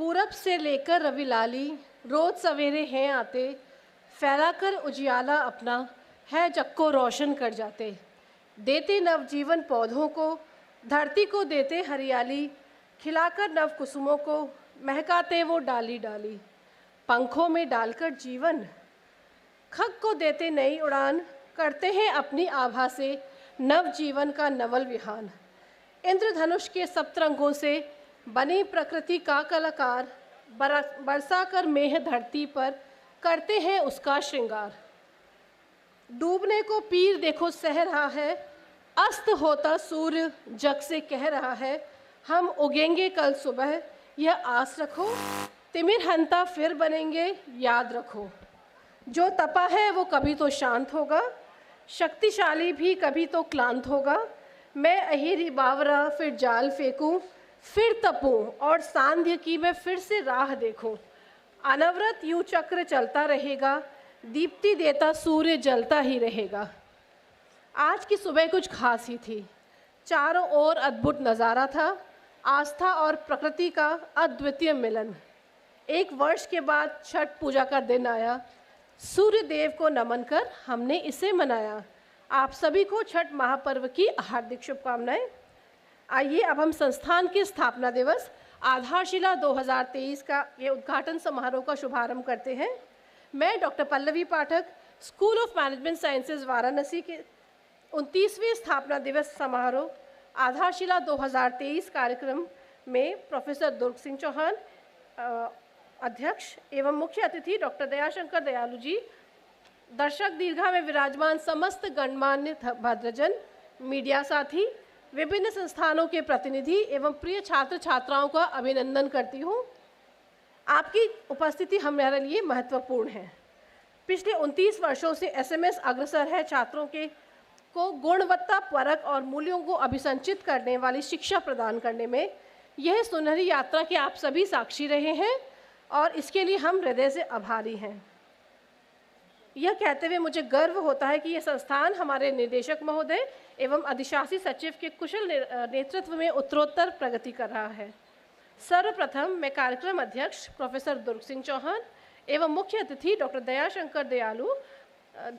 पूरब से लेकर रवि लाली रोज सवेरे हैं आते, फैलाकर उजियाला अपना है जग को रोशन कर जाते। देते नवजीवन पौधों को, धरती को देते हरियाली, खिलाकर नव कुसुमों को महकाते वो डाली डाली। पंखों में डालकर जीवन, खग को देते नई उड़ान, करते हैं अपनी आभा से नव जीवन का नवल विहान। इंद्रधनुष के सप्तरंगों से बनी प्रकृति का कलाकार, बरसा कर मेह धरती पर करते हैं उसका श्रृंगार। डूबने को पीर देखो सह रहा है, अस्त होता सूर्य जग से कह रहा है, हम उगेंगे कल सुबह यह आस रखो, तिमिर हंता फिर बनेंगे याद रखो। जो तपा है वो कभी तो शांत होगा, शक्तिशाली भी कभी तो क्लांत होगा। मैं अहिरी बावरा फिर जाल फेंकूं, फिर तपूं और सांध्य की मैं फिर से राह देखूं। अनवरत यूं चक्र चलता रहेगा, दीप्ति देता सूर्य जलता ही रहेगा। आज की सुबह कुछ खास ही थी। चारों ओर अद्भुत नज़ारा था, आस्था और प्रकृति का अद्वितीय मिलन। एक वर्ष के बाद छठ पूजा का दिन आया। सूर्य देव को नमन कर हमने इसे मनाया। आप सभी को छठ महापर्व की हार्दिक शुभकामनाएं। आइए अब हम संस्थान के स्थापना दिवस आधारशिला 2023 का ये उद्घाटन समारोह का शुभारंभ करते हैं। मैं doctor Pallavi Pathak, school of management sciences Varanasi के 29वें स्थापना दिवस समारोह आधारशिला 2023 कार्यक्रम में प्रोफेसर दुर्ग सिंह चौहान अध्यक्ष एवं मुख्य अतिथि डॉक्टर दयाशंकर दयालु जी, दर्शक दीर्घा में विराजमान समस्त गणमान्य भद्रजन, मीडिया साथी, विभिन्न संस्थानों के प्रतिनिधि एवं प्रिय छात्र छात्राओं का अभिनंदन करती हूँ। आपकी उपस्थिति हमारे लिए महत्वपूर्ण है। पिछले 29 वर्षों से एसएमएस अग्रसर है छात्रों के को गुणवत्ता परक और मूल्यों को अभिसंचित करने वाली शिक्षा प्रदान करने में। यह सुनहरी यात्रा के आप सभी साक्षी रहे हैं और इसके लिए हम हृदय से आभारी हैं। यह कहते हुए मुझे गर्व होता है कि यह संस्थान हमारे निदेशक महोदय एवं अधिशासी सचिव के कुशल नेतृत्व में उत्तरोत्तर प्रगति कर रहा है। सर्वप्रथम मैं कार्यक्रम अध्यक्ष प्रोफेसर दुर्ग सिंह चौहान एवं मुख्य अतिथि डॉक्टर दयाशंकर दयालु,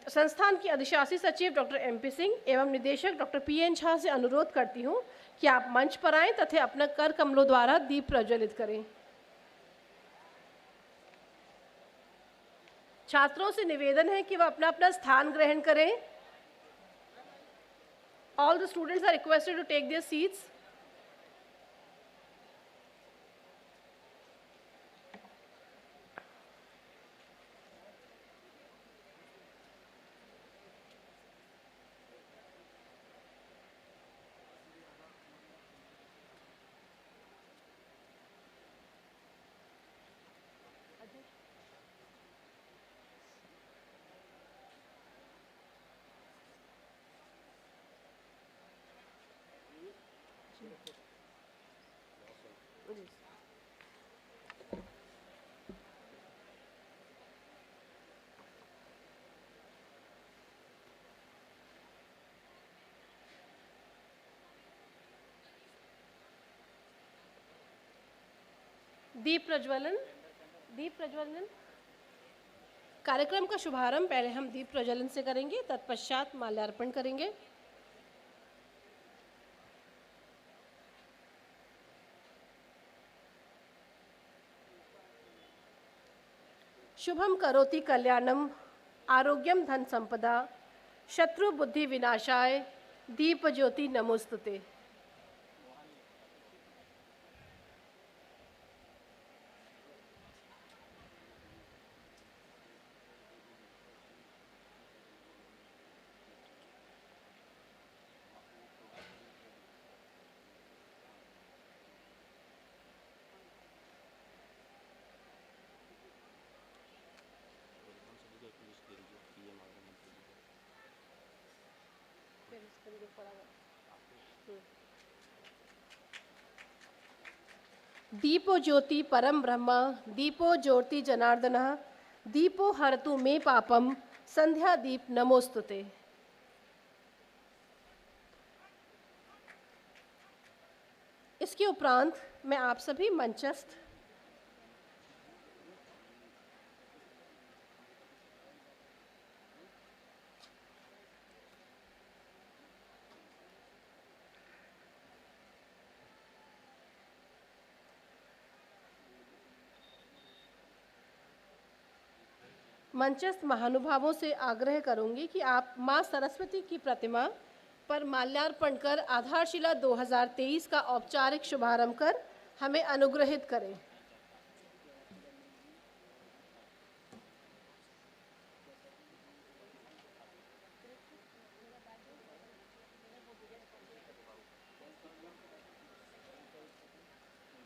संस्थान की अधिशासी सचिव डॉक्टर एमपी सिंह एवं निदेशक डॉक्टर पीएन झा से अनुरोध करती हूँ कि आप मंच पर आएँ तथा अपना कर कमलों द्वारा दीप प्रज्वलित करें। छात्रों से निवेदन है कि वह अपना अपना स्थान ग्रहण करें। All the students are requested to take their seats. दीप प्रज्वलन कार्यक्रम का शुभारंभ पहले हम दीप प्रज्वलन से करेंगे, तत्पश्चात माल्यार्पण करेंगे। शुभम करोति कल्याणम, आरोग्यम धन संपदा, शत्रु बुद्धि विनाशाय, दीप ज्योति नमोस्तुते। दीपो ज्योति परम ब्रह्मा, दीपो ज्योति जनार्दनः, दीपो हरतु मे पापम, संध्या दीप नमोस्तुते। इसके उपरांत मैं आप सभी मंचस्थ मंचस्थ महानुभावों से आग्रह करूंगी कि आप मां सरस्वती की प्रतिमा पर माल्यार्पण कर आधारशिला 2023 का औपचारिक शुभारंभ कर हमें अनुग्रहित करें।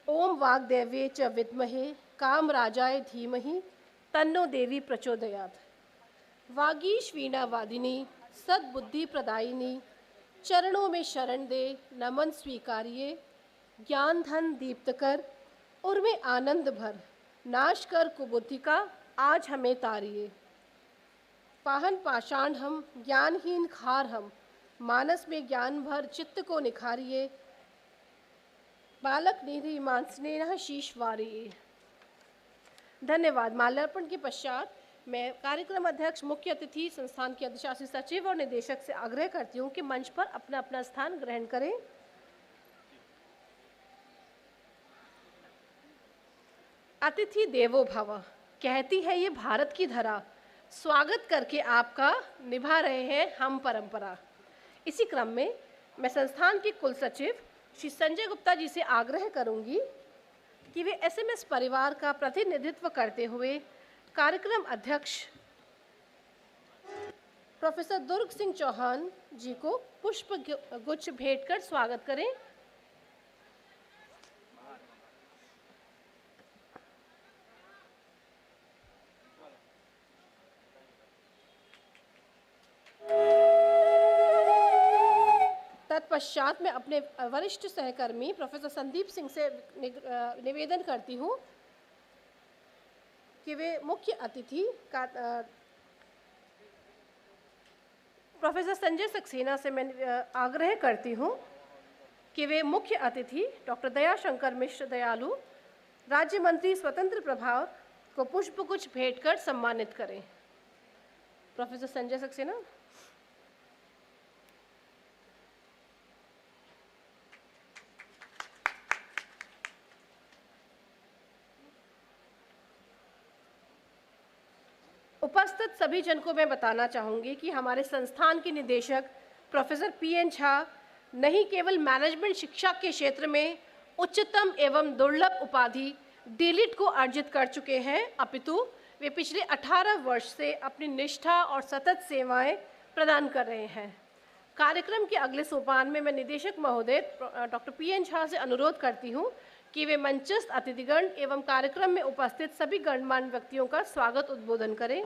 ओम वाग्देव्ये च विद्महे कामराजाय धीमहि तन्नो देवी प्रचोदयात्। वागीश वीणा वादिनी सद्बुद्धि प्रदायिनी चरणों में शरण दे नमन स्वीकारिये। ज्ञान धन दीप्त कर उर्मे आनंद भर नाश कर कुबुद्धि का आज हमें तारिये। पाहन पाषाण हम ज्ञानहीन खार हम मानस में ज्ञान भर चित्त को निखारिये। बालक निधि मान स्नेह शीश वारिये। धन्यवाद। माल्यार्पण के पश्चात मैं कार्यक्रम अध्यक्ष, मुख्य अतिथि, संस्थान के अधिशासी सचिव और निदेशक से आग्रह करती हूं कि मंच पर अपना अपना स्थान ग्रहण करें। अतिथि देवो भव कहती है ये भारत की धरा, स्वागत करके आपका निभा रहे हैं हम परंपरा। इसी क्रम में मैं संस्थान के कुल सचिव श्री संजय गुप्ता जी से आग्रह करूंगी कि वे एसएमएस परिवार का प्रतिनिधित्व करते हुए कार्यक्रम अध्यक्ष प्रोफेसर दुर्ग सिंह चौहान जी को पुष्प गुच्छ भेंट कर स्वागत करें। तत्पश्चात मैं अपने वरिष्ठ सहकर्मी प्रोफेसर संदीप सिंह से निवेदन करती हूं कि वे मुख्य अतिथि का प्रोफेसर संजय सक्सेना से मैं आग्रह करती हूं कि वे मुख्य अतिथि डॉक्टर दयाशंकर मिश्र दयालु, राज्य मंत्री स्वतंत्र प्रभार को पुष्पगुच्छ भेंट कर सम्मानित करें। प्रोफेसर संजय सक्सेना। उपस्थित सभी जन को मैं बताना चाहूँगी कि हमारे संस्थान के निदेशक प्रोफेसर पीएन झा नहीं केवल मैनेजमेंट शिक्षा के क्षेत्र में उच्चतम एवं दुर्लभ उपाधि डीलिट को अर्जित कर चुके हैं, अपितु वे पिछले 18 वर्ष से अपनी निष्ठा और सतत सेवाएं प्रदान कर रहे हैं। कार्यक्रम के अगले सोपान में मैं निदेशक महोदय डॉक्टर पीएन झा से अनुरोध करती हूँ कि वे मंचस्थ अतिथिगण एवं कार्यक्रम में उपस्थित सभी गणमान्य व्यक्तियों का स्वागत उद्बोधन करें।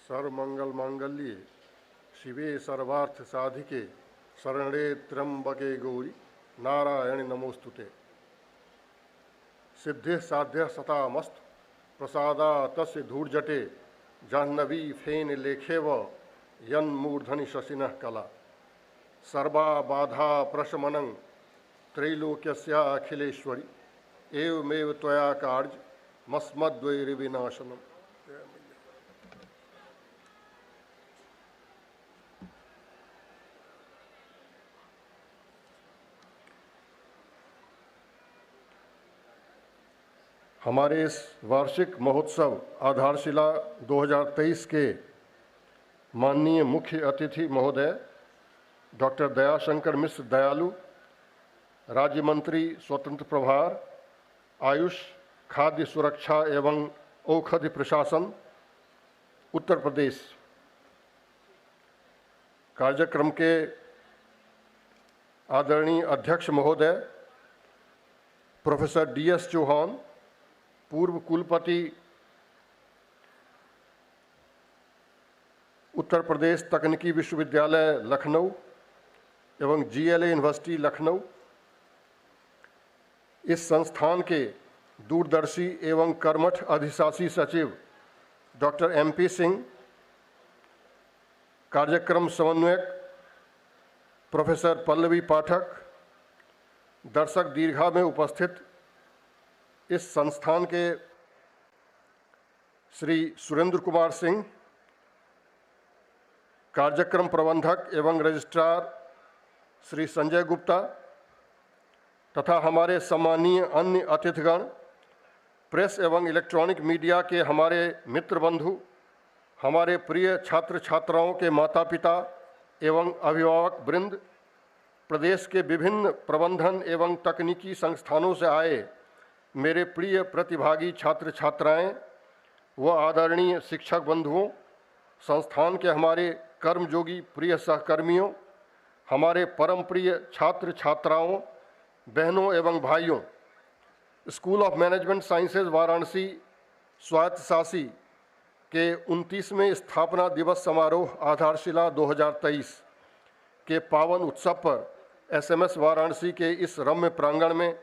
सर्वमंगल मांगल्ये शिवे सर्वार्थ साधिके शरणे त्र्यंबके गौरी नारायणी नमोस्तुते। सिद्धि साध्य सतामस्त प्रसादा तस्य धूर्जटे जाह्नवी फेन लेखेव यन्मूर्धनि शशिनः कला। सर्वा बाधा प्रशमनं त्रैलोक्यस्या अखिलेश्वरी एवमेव त्वया कार्य मस्मद्वैरिविनाशनम्। हमारे इस वार्षिक महोत्सव आधारशिला 2023 के माननीय मुख्य अतिथि महोदय डॉक्टर दयाशंकर मिश्र दयालु, राज्य मंत्री स्वतंत्र प्रभार, आयुष, खाद्य सुरक्षा एवं औषधि प्रशासन, उत्तर प्रदेश। कार्यक्रम के आदरणीय अध्यक्ष महोदय प्रोफेसर डीएस चौहान, पूर्व कुलपति उत्तर प्रदेश तकनीकी विश्वविद्यालय लखनऊ एवं जीएलए यूनिवर्सिटी लखनऊ, इस संस्थान के दूरदर्शी एवं कर्मठ अधिशासी सचिव डॉक्टर MP सिंह, कार्यक्रम समन्वयक प्रोफेसर पल्लवी पाठक, दर्शक दीर्घा में उपस्थित इस संस्थान के श्री सुरेंद्र कुमार सिंह, कार्यक्रम प्रबंधक एवं रजिस्ट्रार श्री संजय गुप्ता तथा हमारे सम्मानीय अन्य अतिथिगण, प्रेस एवं इलेक्ट्रॉनिक मीडिया के हमारे मित्र बंधु, हमारे प्रिय छात्र छात्राओं के माता पिता एवं अभिभावक वृंद, प्रदेश के विभिन्न प्रबंधन एवं तकनीकी संस्थानों से आए मेरे प्रिय प्रतिभागी छात्र छात्राएं व आदरणीय शिक्षक बंधुओं, संस्थान के हमारे कर्मयोगी प्रिय सहकर्मियों, हमारे परम प्रिय छात्र छात्राओं, बहनों एवं भाइयों, school of management sciences Varanasi स्वायत्तशासी के 29वें स्थापना दिवस समारोह आधारशिला 2023 के पावन उत्सव पर SMS वाराणसी के इस रम्य प्रांगण में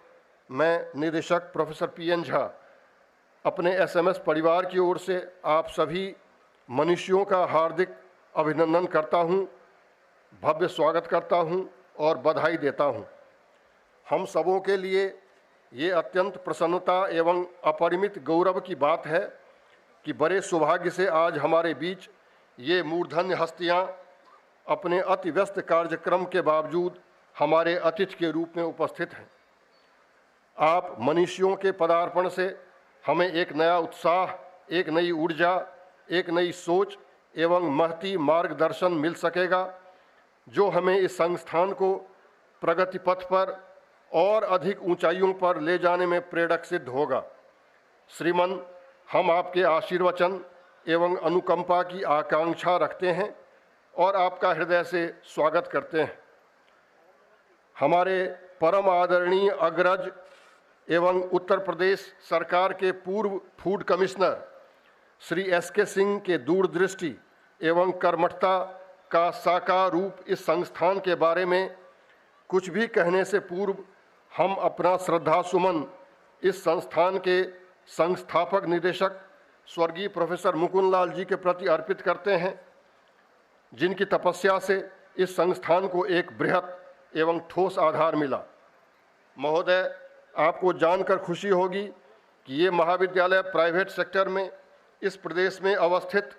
मैं निदेशक प्रोफेसर PN झा अपने SMS परिवार की ओर से आप सभी मनुष्यों का हार्दिक अभिनंदन करता हूं, भव्य स्वागत करता हूं और बधाई देता हूं। हम सबों के लिए ये अत्यंत प्रसन्नता एवं अपरिमित गौरव की बात है कि बड़े सौभाग्य से आज हमारे बीच ये मूर्धन्य हस्तियां अपने अति व्यस्त कार्यक्रम के बावजूद हमारे अतिथि के रूप में उपस्थित हैं। आप मनुष्यों के पदार्पण से हमें एक नया उत्साह, एक नई ऊर्जा, एक नई सोच एवं महती मार्गदर्शन मिल सकेगा, जो हमें इस संस्थान को प्रगति पथ पर और अधिक ऊंचाइयों पर ले जाने में प्रेरक सिद्ध होगा। श्रीमन, हम आपके आशीर्वचन एवं अनुकंपा की आकांक्षा रखते हैं और आपका हृदय से स्वागत करते हैं। हमारे परम आदरणीय अग्रज एवं उत्तर प्रदेश सरकार के पूर्व food commissioner Shri SK Singh के दूरदृष्टि एवं कर्मठता का साकार रूप इस संस्थान के बारे में कुछ भी कहने से पूर्व हम अपना श्रद्धा सुमन इस संस्थान के संस्थापक निदेशक स्वर्गीय प्रोफेसर मुकुंद लाल जी के प्रति अर्पित करते हैं, जिनकी तपस्या से इस संस्थान को एक बृहत एवं ठोस आधार मिला। महोदय, आपको जानकर खुशी होगी कि ये महाविद्यालय प्राइवेट सेक्टर में इस प्रदेश में अवस्थित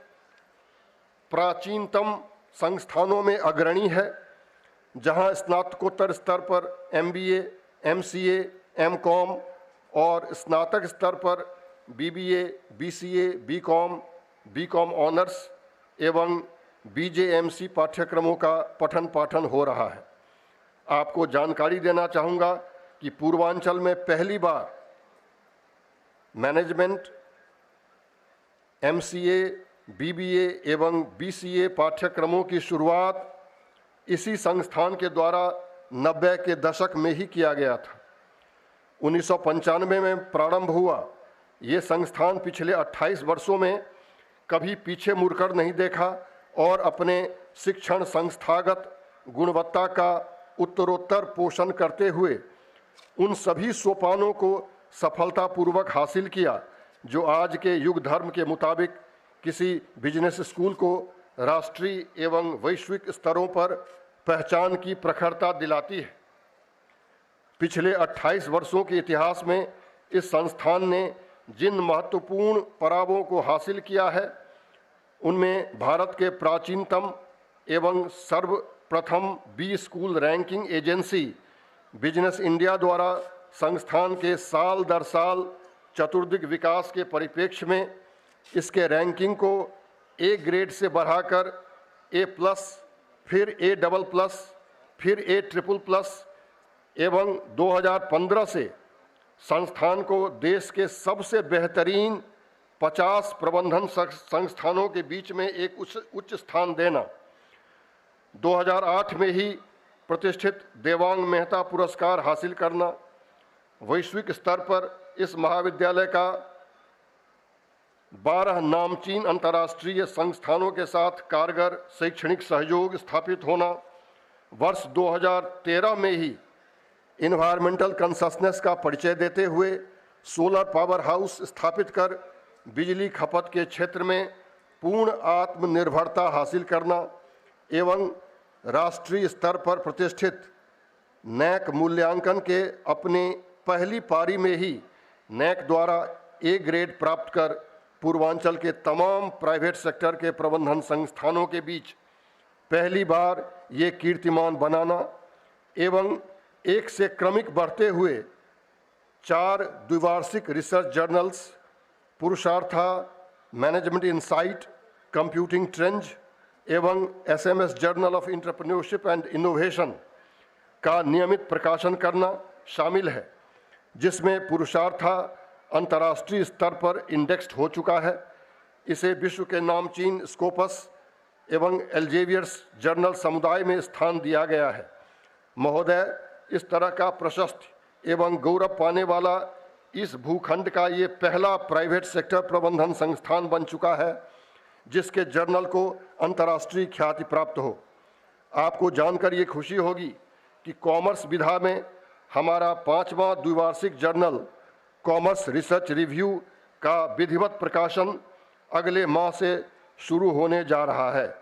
प्राचीनतम संस्थानों में अग्रणी है, जहां स्नातकोत्तर स्तर पर MBA, MCA, MCOM और स्नातक स्तर पर BBA, BCA, BCom ऑनर्स एवं BJMC पाठ्यक्रमों का पठन पाठन हो रहा है। आपको जानकारी देना चाहूँगा कि पूर्वांचल में पहली बार मैनेजमेंट, MCA, BBA एवं BCA पाठ्यक्रमों की शुरुआत इसी संस्थान के द्वारा 90 के दशक में ही किया गया था। 1995 में प्रारंभ हुआ ये संस्थान पिछले 28 वर्षों में कभी पीछे मुड़कर नहीं देखा और अपने शिक्षण संस्थागत गुणवत्ता का उत्तरोत्तर पोषण करते हुए उन सभी सोपानों को सफलतापूर्वक हासिल किया जो आज के युग धर्म के मुताबिक किसी बिजनेस स्कूल को राष्ट्रीय एवं वैश्विक स्तरों पर पहचान की प्रखरता दिलाती है। पिछले 28 वर्षों के इतिहास में इस संस्थान ने जिन महत्वपूर्ण पड़ावों को हासिल किया है, उनमें भारत के प्राचीनतम एवं सर्वप्रथम B school ranking agency business India द्वारा संस्थान के साल दर साल चतुर्दिक विकास के परिप्रेक्ष्य में इसके रैंकिंग को A ग्रेड से बढ़ाकर A+, फिर A++, फिर A++, एवं 2015 से संस्थान को देश के सबसे बेहतरीन 50 प्रबंधन संस्थानों के बीच में एक उच्च स्थान देना, 2008 में ही प्रतिष्ठित देवांग मेहता पुरस्कार हासिल करना, वैश्विक स्तर पर इस महाविद्यालय का 12 नामचीन अंतर्राष्ट्रीय संस्थानों के साथ कारगर शैक्षणिक सहयोग स्थापित होना, वर्ष 2013 में ही इन्वायरमेंटल कंससनेस का परिचय देते हुए सोलर पावर हाउस स्थापित कर बिजली खपत के क्षेत्र में पूर्ण आत्मनिर्भरता हासिल करना एवं राष्ट्रीय स्तर पर प्रतिष्ठित नैक मूल्यांकन के अपने पहली पारी में ही नैक द्वारा ए ग्रेड प्राप्त कर पूर्वांचल के तमाम प्राइवेट सेक्टर के प्रबंधन संस्थानों के बीच पहली बार ये कीर्तिमान बनाना एवं एक से क्रमिक बढ़ते हुए 4 द्विवार्षिक research journals Purushartha, management insight, computing trends एवं SMS journal of entrepreneurship and innovation का नियमित प्रकाशन करना शामिल है, जिसमें पुरुषार्था अंतर्राष्ट्रीय स्तर पर इंडेक्स्ड हो चुका है। इसे विश्व के नामचीन स्कोपस एवं एल्जेवियर्स जर्नल समुदाय में स्थान दिया गया है। महोदय, इस तरह का प्रशस्त एवं गौरव पाने वाला इस भूखंड का ये पहला प्राइवेट सेक्टर प्रबंधन संस्थान बन चुका है जिसके जर्नल को अंतर्राष्ट्रीय ख्याति प्राप्त हो। आपको जानकर ये खुशी होगी कि कॉमर्स विधा में हमारा 5वां द्विवार्षिक जर्नल कॉमर्स रिसर्च रिव्यू का विधिवत प्रकाशन अगले माह से शुरू होने जा रहा है।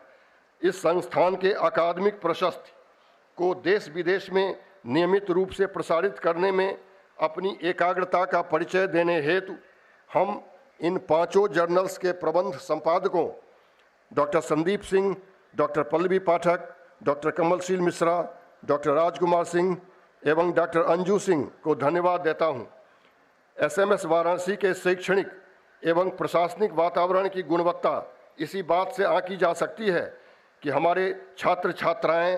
इस संस्थान के अकादमिक प्रशस्ति को देश विदेश में नियमित रूप से प्रसारित करने में अपनी एकाग्रता का परिचय देने हेतु हम इन 5 जर्नल्स के प्रबंध संपादकों डॉक्टर संदीप सिंह, डॉक्टर पल्लवी पाठक, डॉक्टर कमलशील मिश्रा, डॉक्टर राजकुमार सिंह एवं डॉक्टर अंजू सिंह को धन्यवाद देता हूँ। एसएमएस वाराणसी के शैक्षणिक एवं प्रशासनिक वातावरण की गुणवत्ता इसी बात से आंकी जा सकती है कि हमारे छात्र छात्राएं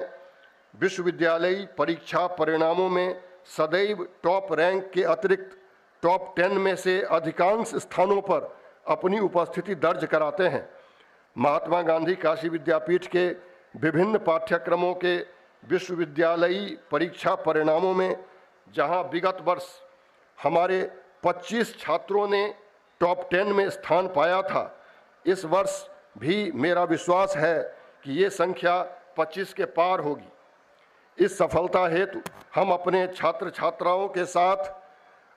विश्वविद्यालयी परीक्षा परिणामों में सदैव टॉप रैंक के अतिरिक्त टॉप 10 में से अधिकांश स्थानों पर अपनी उपस्थिति दर्ज कराते हैं। महात्मा गांधी काशी विद्यापीठ के विभिन्न पाठ्यक्रमों के विश्वविद्यालयी परीक्षा परिणामों में जहां विगत वर्ष हमारे 25 छात्रों ने टॉप 10 में स्थान पाया था, इस वर्ष भी मेरा विश्वास है कि ये संख्या 25 के पार होगी। इस सफलता हेतु हम अपने छात्र छात्राओं के साथ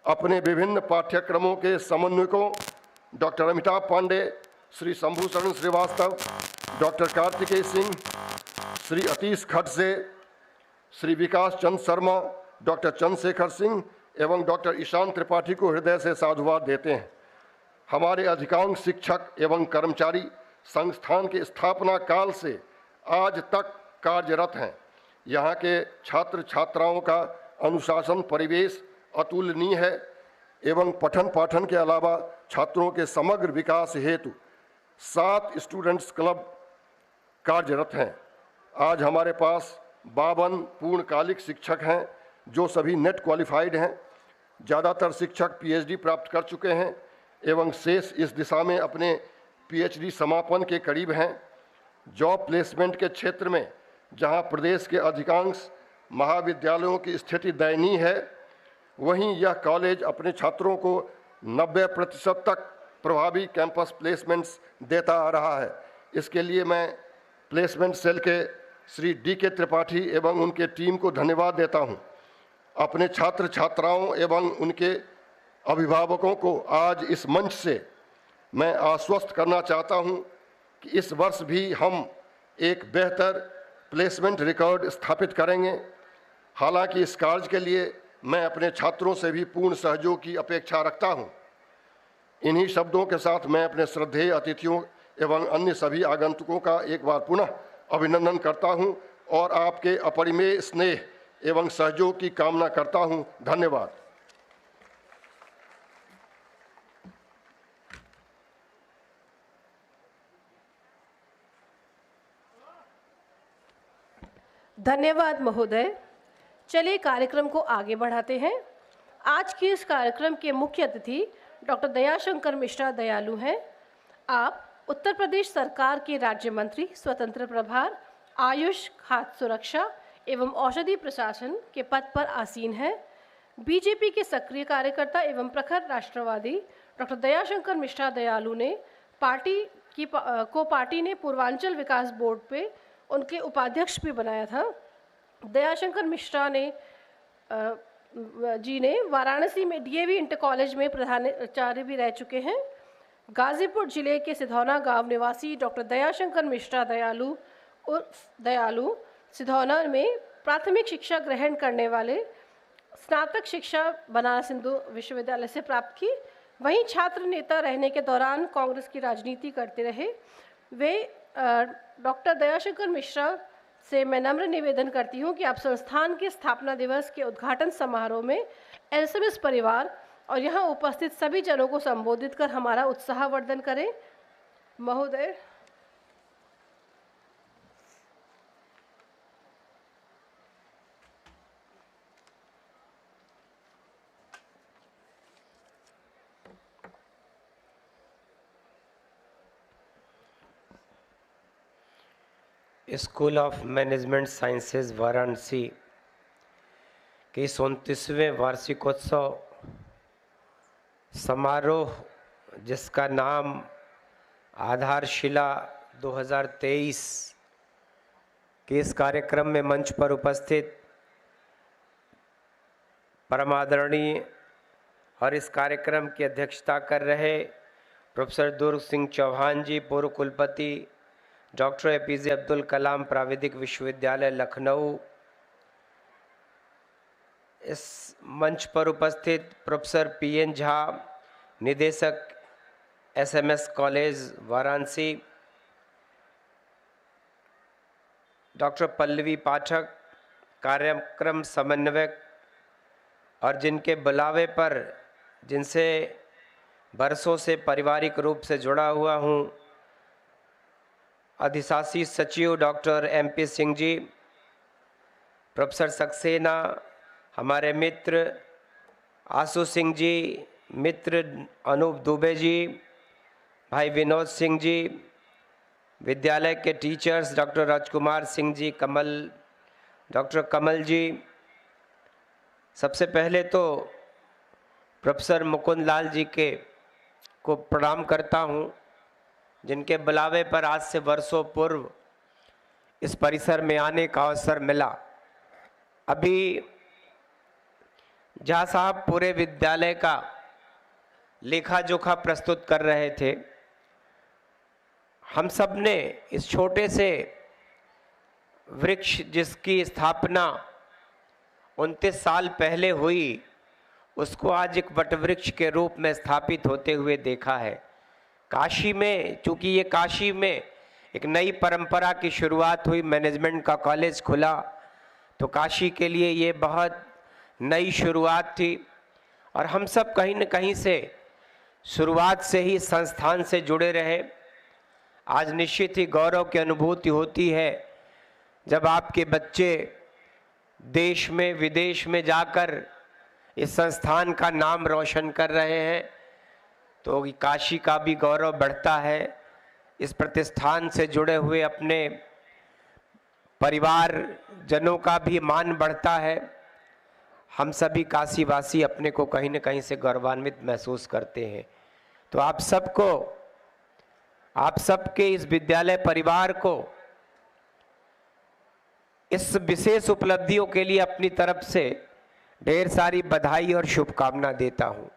अपने विभिन्न पाठ्यक्रमों के समन्वयकों डॉक्टर अमिताभ पांडे, श्री शंभू शरण श्रीवास्तव, डॉक्टर कार्तिकेय सिंह, श्री अतीश खडसे, श्री विकास चंद शर्मा, डॉक्टर चंद्रशेखर सिंह एवं डॉक्टर ईशान त्रिपाठी को हृदय से साधुवाद देते हैं। हमारे अधिकांश शिक्षक एवं कर्मचारी संस्थान के स्थापना काल से आज तक कार्यरत हैं। यहाँ के छात्र छात्राओं का अनुशासन परिवेश अतुलनीय है एवं पठन पाठन के अलावा छात्रों के समग्र विकास हेतु 7 स्टूडेंट्स क्लब कार्यरत हैं। आज हमारे पास 52 पूर्णकालिक शिक्षक हैं जो सभी नेट क्वालिफाइड हैं। ज़्यादातर शिक्षक पीएचडी प्राप्त कर चुके हैं एवं शेष इस दिशा में अपने पीएचडी समापन के करीब हैं। जॉब प्लेसमेंट के क्षेत्र में जहां प्रदेश के अधिकांश महाविद्यालयों की स्थिति दयनीय है, वहीं यह कॉलेज अपने छात्रों को 90% तक प्रभावी कैंपस प्लेसमेंट्स देता आ रहा है। इसके लिए मैं प्लेसमेंट सेल के श्री डी.के. त्रिपाठी एवं उनके टीम को धन्यवाद देता हूं। अपने छात्र छात्राओं एवं उनके अभिभावकों को आज इस मंच से मैं आश्वस्त करना चाहता हूं कि इस वर्ष भी हम एक बेहतर प्लेसमेंट रिकॉर्ड स्थापित करेंगे। हालांकि इस कार्य के लिए मैं अपने छात्रों से भी पूर्ण सहयोग की अपेक्षा रखता हूं। इन्हीं शब्दों के साथ मैं अपने श्रद्धेय अतिथियों एवं अन्य सभी आगंतुकों का एक बार पुनः अभिनंदन करता हूं और आपके अपरिमेय स्नेह एवं सहयोग की कामना करता हूं। धन्यवाद। धन्यवाद महोदय। चलिए कार्यक्रम को आगे बढ़ाते हैं। आज के इस कार्यक्रम के मुख्य अतिथि डॉक्टर दयाशंकर मिश्रा दयालु हैं। आप उत्तर प्रदेश सरकार के राज्य मंत्री स्वतंत्र प्रभार आयुष, खाद्य सुरक्षा एवं औषधि प्रशासन के पद पर आसीन हैं। बीजेपी के सक्रिय कार्यकर्ता एवं प्रखर राष्ट्रवादी डॉक्टर दयाशंकर मिश्रा दयालु ने पार्टी ने पूर्वांचल विकास बोर्ड पे उनके उपाध्यक्ष भी बनाया था। दयाशंकर मिश्रा ने जी ने वाराणसी में डीएवी इंटर कॉलेज में प्रधानाचार्य भी रह चुके हैं। गाजीपुर जिले के सिधौना गांव निवासी डॉक्टर दयाशंकर मिश्रा दयालु सिधौना में प्राथमिक शिक्षा ग्रहण करने वाले, स्नातक शिक्षा बनारस हिंदू विश्वविद्यालय से प्राप्त की। वहीं छात्र नेता रहने के दौरान कांग्रेस की राजनीति करते रहे। वे डॉक्टर दयाशंकर मिश्रा से मैं नम्र निवेदन करती हूं कि आप संस्थान के स्थापना दिवस के उद्घाटन समारोह में एसएमएस परिवार और यहाँ उपस्थित सभी जनों को संबोधित कर हमारा उत्साहवर्धन करें। महोदय, school of management sciences Varanasi के 29वें वार्षिकोत्सव समारोह, जिसका नाम आधारशिला 2023 के इस कार्यक्रम में मंच पर उपस्थित परमादरणीय और इस कार्यक्रम की अध्यक्षता कर रहे प्रोफेसर दुर्ग सिंह चौहान जी, पूर्व कुलपति डॉक्टर एपीजे अब्दुल कलाम प्राविधिक विश्वविद्यालय लखनऊ, इस मंच पर उपस्थित प्रोफेसर पीएन झा, निदेशक SMS college Varanasi, doctor Pallavi Pathak कार्यक्रम समन्वयक, और जिनके बुलावे पर, जिनसे बरसों से पारिवारिक रूप से जुड़ा हुआ हूँ, अधिशासी सचिव doctor MP Singh ji, professor Saxena, हमारे मित्र आशु सिंह जी, मित्र अनूप दुबे जी, भाई विनोद सिंह जी, विद्यालय के teachers doctor Rajkumar Singh ji, doctor कमल जी। सबसे पहले तो प्रोफेसर मुकुंद लाल जी को प्रणाम करता हूँ, जिनके बुलावे पर आज से वर्षों पूर्व इस परिसर में आने का अवसर मिला। अभी झा साहब पूरे विद्यालय का लेखा जोखा प्रस्तुत कर रहे थे। हम सब ने इस छोटे से वृक्ष, जिसकी स्थापना 29 साल पहले हुई, उसको आज एक वटवृक्ष के रूप में स्थापित होते हुए देखा है। काशी में, चूँकि ये काशी में एक नई परंपरा की शुरुआत हुई, मैनेजमेंट का कॉलेज खुला, तो काशी के लिए ये बहुत नई शुरुआत थी। और हम सब कहीं न कहीं से शुरुआत से ही संस्थान से जुड़े रहे। आज निश्चित ही गौरव की अनुभूति होती है जब आपके बच्चे देश में विदेश में जाकर इस संस्थान का नाम रोशन कर रहे हैं, तो काशी का भी गौरव बढ़ता है। इस प्रतिष्ठान से जुड़े हुए अपने परिवार जनों का भी मान बढ़ता है। हम सभी काशीवासी अपने को कहीं न कहीं से गौरवान्वित महसूस करते हैं। तो आप सबके इस विद्यालय परिवार को इस विशेष उपलब्धियों के लिए अपनी तरफ से ढेर सारी बधाई और शुभकामना देता हूं।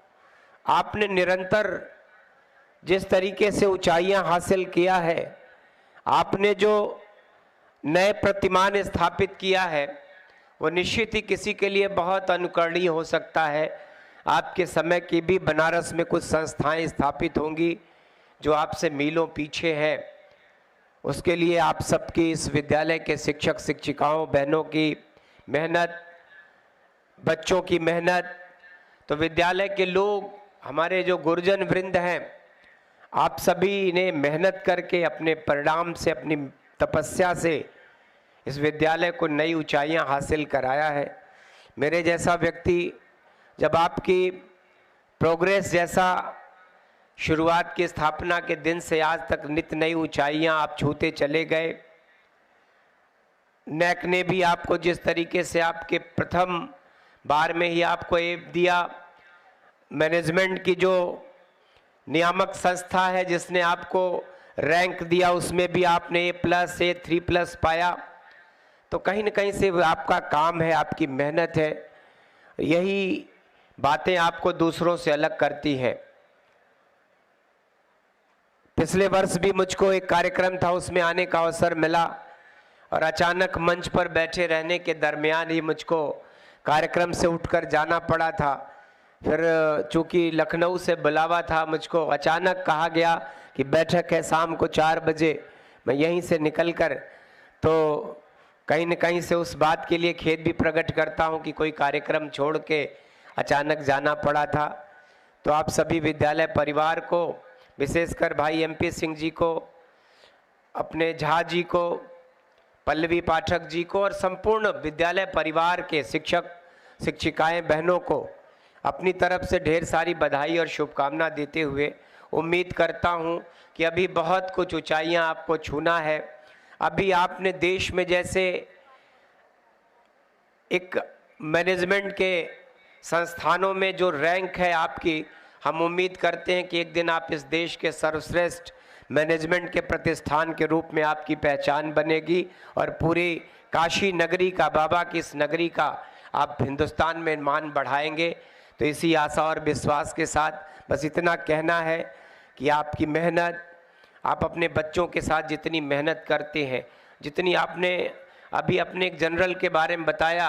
आपने निरंतर जिस तरीके से ऊंचाइयां हासिल किया है, आपने जो नए प्रतिमान स्थापित किया है, वो निश्चित ही किसी के लिए बहुत अनुकरणीय हो सकता है। आपके समय की भी बनारस में कुछ संस्थाएं स्थापित होंगी जो आपसे मीलों पीछे हैं। उसके लिए आप सबकी, इस विद्यालय के शिक्षक शिक्षिकाओं बहनों की मेहनत, बच्चों की मेहनत, तो विद्यालय के लोग, हमारे जो गुरुजन वृंद हैं, आप सभी ने मेहनत करके अपने परिणाम से, अपनी तपस्या से इस विद्यालय को नई ऊंचाइयां हासिल कराया है। मेरे जैसा व्यक्ति जब आपकी प्रोग्रेस जैसा शुरुआत की स्थापना के दिन से आज तक नित नई ऊंचाइयां आप छूते चले गए। नैक ने भी आपको जिस तरीके से आपके प्रथम बार में ही आपको एप दिया, मैनेजमेंट की जो नियामक संस्था है जिसने आपको रैंक दिया, उसमें भी आपने A+, A3+ पाया। तो कहीं न कहीं से आपका काम है, आपकी मेहनत है। यही बातें आपको दूसरों से अलग करती हैं। पिछले वर्ष भी मुझको एक कार्यक्रम था, उसमें आने का अवसर मिला और अचानक मंच पर बैठे रहने के दरमियान ही मुझको कार्यक्रम से उठकर जाना पड़ा था। फिर चूंकि लखनऊ से बुलावा था, मुझको अचानक कहा गया कि बैठक है शाम को 4 बजे। मैं यहीं से निकलकर तो कहीं न कहीं से उस बात के लिए खेद भी प्रकट करता हूं कि कोई कार्यक्रम छोड़ के अचानक जाना पड़ा था। तो आप सभी विद्यालय परिवार को, विशेषकर भाई MP सिंह जी को, अपने झा जी को, पल्लवी पाठक जी को और संपूर्ण विद्यालय परिवार के शिक्षक शिक्षिकाएं बहनों को अपनी तरफ से ढेर सारी बधाई और शुभकामना देते हुए उम्मीद करता हूं कि अभी बहुत कुछ ऊंचाइयां आपको छूना है। अभी आपने देश में जैसे एक मैनेजमेंट के संस्थानों में जो रैंक है आपकी, हम उम्मीद करते हैं कि एक दिन आप इस देश के सर्वश्रेष्ठ मैनेजमेंट के प्रतिष्ठान के रूप में आपकी पहचान बनेगी और पूरी काशी नगरी का, बाबा की इस नगरी का आप हिंदुस्तान में मान बढ़ाएंगे। तो इसी आशा और विश्वास के साथ बस इतना कहना है कि आपकी मेहनत, आप अपने बच्चों के साथ जितनी मेहनत करते हैं, जितनी आपने अभी अपने एक जनरल के बारे में बताया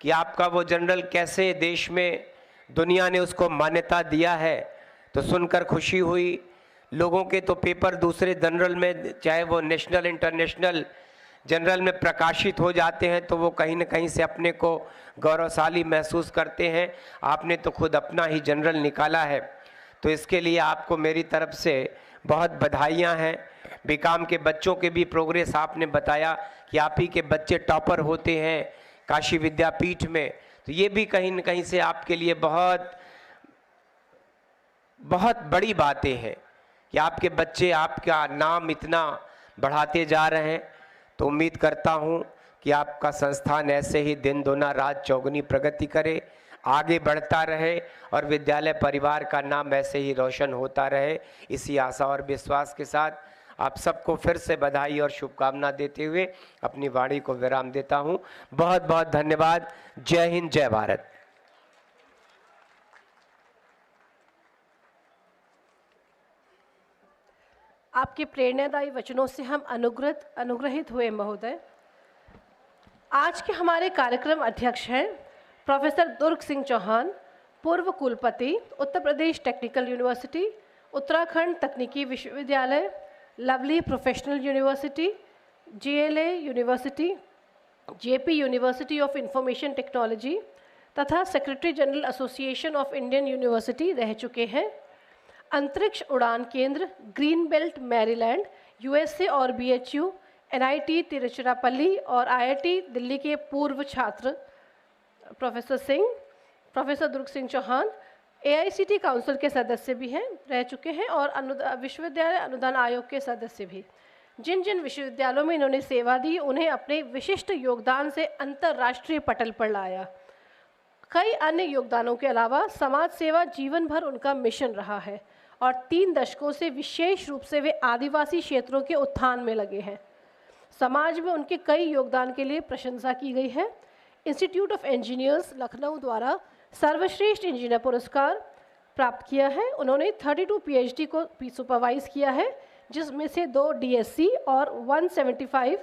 कि आपका वो जनरल कैसे देश में दुनिया ने उसको मान्यता दिया है, तो सुनकर खुशी हुई। लोगों के तो पेपर दूसरे जनरल में, चाहे वो नेशनल इंटरनेशनल जनरल में प्रकाशित हो जाते हैं, तो वो कहीं न कहीं से अपने को गौरवशाली महसूस करते हैं। आपने तो खुद अपना ही जनरल निकाला है, तो इसके लिए आपको मेरी तरफ से बहुत बधाइयाँ हैं। बीकॉम के बच्चों के भी प्रोग्रेस आपने बताया कि आप ही के बच्चे टॉपर होते हैं काशी विद्यापीठ में, तो ये भी कहीं न कहीं से आपके लिए बहुत बहुत बड़ी बातें हैं कि आपके बच्चे आपका नाम इतना बढ़ाते जा रहे हैं। तो उम्मीद करता हूँ कि आपका संस्थान ऐसे ही दिन दोना रात चौगुनी प्रगति करे, आगे बढ़ता रहे और विद्यालय परिवार का नाम ऐसे ही रोशन होता रहे। इसी आशा और विश्वास के साथ आप सबको फिर से बधाई और शुभकामना देते हुए अपनी वाणी को विराम देता हूँ। बहुत बहुत धन्यवाद। जय हिंद, जय भारत। आपके प्रेरणादायी वचनों से हम अनुग्रहित हुए महोदय। आज के हमारे कार्यक्रम अध्यक्ष हैं प्रोफेसर दुर्ग सिंह चौहान, पूर्व कुलपति, उत्तर प्रदेश टेक्निकल यूनिवर्सिटी, उत्तराखंड तकनीकी विश्वविद्यालय, lovely professional university, JLA university, JP university of information technology तथा secretary general association of Indian university रह चुके हैं। अंतरिक्ष उड़ान केंद्र ग्रीन बेल्ट मैरीलैंड USA और BHU, NIT तिरुचिरापल्ली और IIT दिल्ली के पूर्व छात्र professor Durg Singh Chauhan AICT council के सदस्य भी हैं, रह चुके हैं और विश्वविद्यालय अनुदान आयोग के सदस्य भी। जिन जिन विश्वविद्यालयों में इन्होंने सेवा दी, उन्हें अपने विशिष्ट योगदान से अंतर्राष्ट्रीय पटल पर लाया। कई अन्य योगदानों के अलावा समाज सेवा जीवन भर उनका मिशन रहा है और 3 दशकों से विशेष रूप से वे आदिवासी क्षेत्रों के उत्थान में लगे हैं। समाज में उनके कई योगदान के लिए प्रशंसा की गई है। इंस्टीट्यूट ऑफ इंजीनियर्स लखनऊ द्वारा सर्वश्रेष्ठ इंजीनियर पुरस्कार प्राप्त किया है। उन्होंने 32 PhD को सुपरवाइज किया है, जिसमें से 2 DSc और 175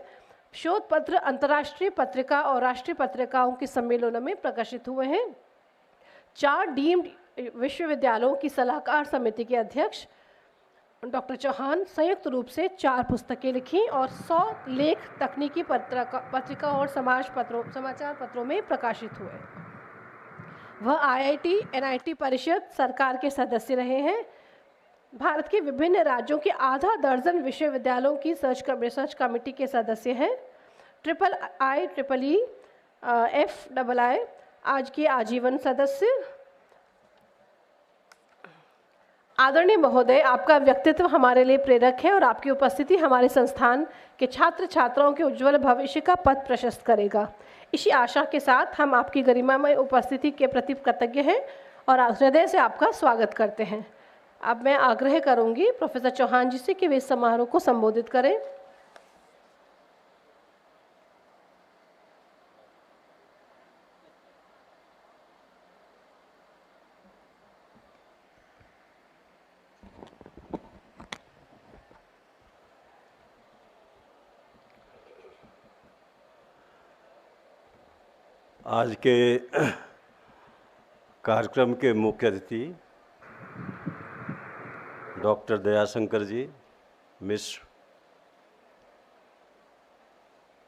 शोध पत्र अंतर्राष्ट्रीय पत्रिका और राष्ट्रीय पत्रिकाओं के सम्मेलनों में प्रकाशित हुए हैं। 4 डीम्ड विश्वविद्यालयों की सलाहकार समिति के अध्यक्ष डॉक्टर चौहान संयुक्त रूप से 4 पुस्तकें लिखी और 100 लेख तकनीकी पत्रिका और समाचार पत्रों में प्रकाशित हुए। वह IIT NIT परिषद सरकार के सदस्य रहे हैं। भारत के विभिन्न राज्यों के आधा दर्जन विश्वविद्यालयों की रिसर्च कमेटी के सदस्य हैं। IEEE FII आज के आजीवन सदस्य। आदरणीय महोदय, आपका व्यक्तित्व हमारे लिए प्रेरक है और आपकी उपस्थिति हमारे संस्थान के छात्र छात्राओं के उज्जवल भविष्य का पथ प्रशस्त करेगा। इसी आशा के साथ हम आपकी गरिमामय उपस्थिति के प्रति कृतज्ञ हैं और हृदय से आपका स्वागत करते हैं। अब मैं आग्रह करूंगी प्रोफेसर चौहान जी से कि वे इस समारोह को संबोधित करें। आज के कार्यक्रम के मुख्य अतिथि डॉक्टर दयाशंकर जी मिश्र,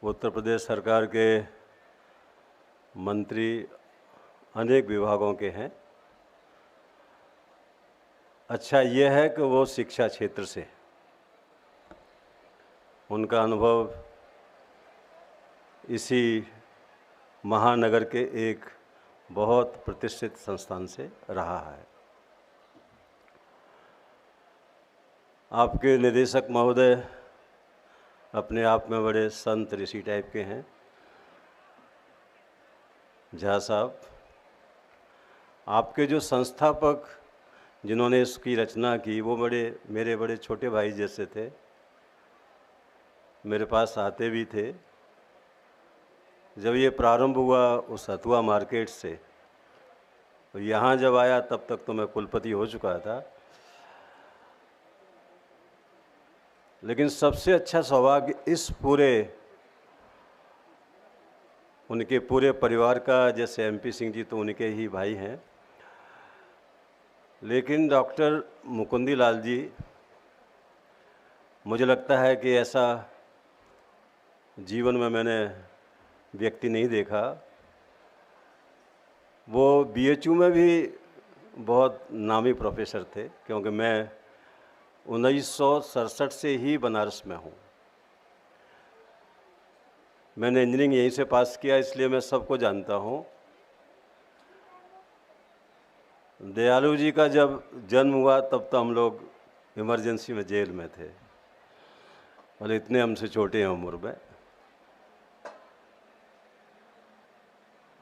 उत्तर प्रदेश सरकार के मंत्री अनेक विभागों के हैं। अच्छा यह है कि वो शिक्षा क्षेत्र से, उनका अनुभव इसी महानगर के एक बहुत प्रतिष्ठित संस्थान से रहा है। आपके निदेशक महोदय अपने आप में बड़े संत ऋषि टाइप के हैं। झा साहब, आपके जो संस्थापक जिन्होंने इसकी रचना की वो मेरे बड़े छोटे भाई जैसे थे, मेरे पास आते भी थे। जब ये प्रारंभ हुआ उस हथुआ मार्केट से, तो यहाँ जब आया तब तक तो मैं कुलपति हो चुका था। लेकिन सबसे अच्छा सौभाग्य इस उनके पूरे परिवार का, जैसे एमपी सिंह जी तो उनके ही भाई हैं, लेकिन डॉक्टर मुकुंदी लाल जी, मुझे लगता है कि ऐसा जीवन में मैंने व्यक्ति नहीं देखा। वो बीएचयू में भी बहुत नामी प्रोफेसर थे, क्योंकि मैं 1967 से ही बनारस में हूँ। मैंने इंजीनियरिंग यहीं से पास किया, इसलिए मैं सबको जानता हूँ। दयालु जी का जब जन्म हुआ तब तो हम लोग इमरजेंसी में जेल में थे, और इतने हमसे छोटे हैं उम्र में।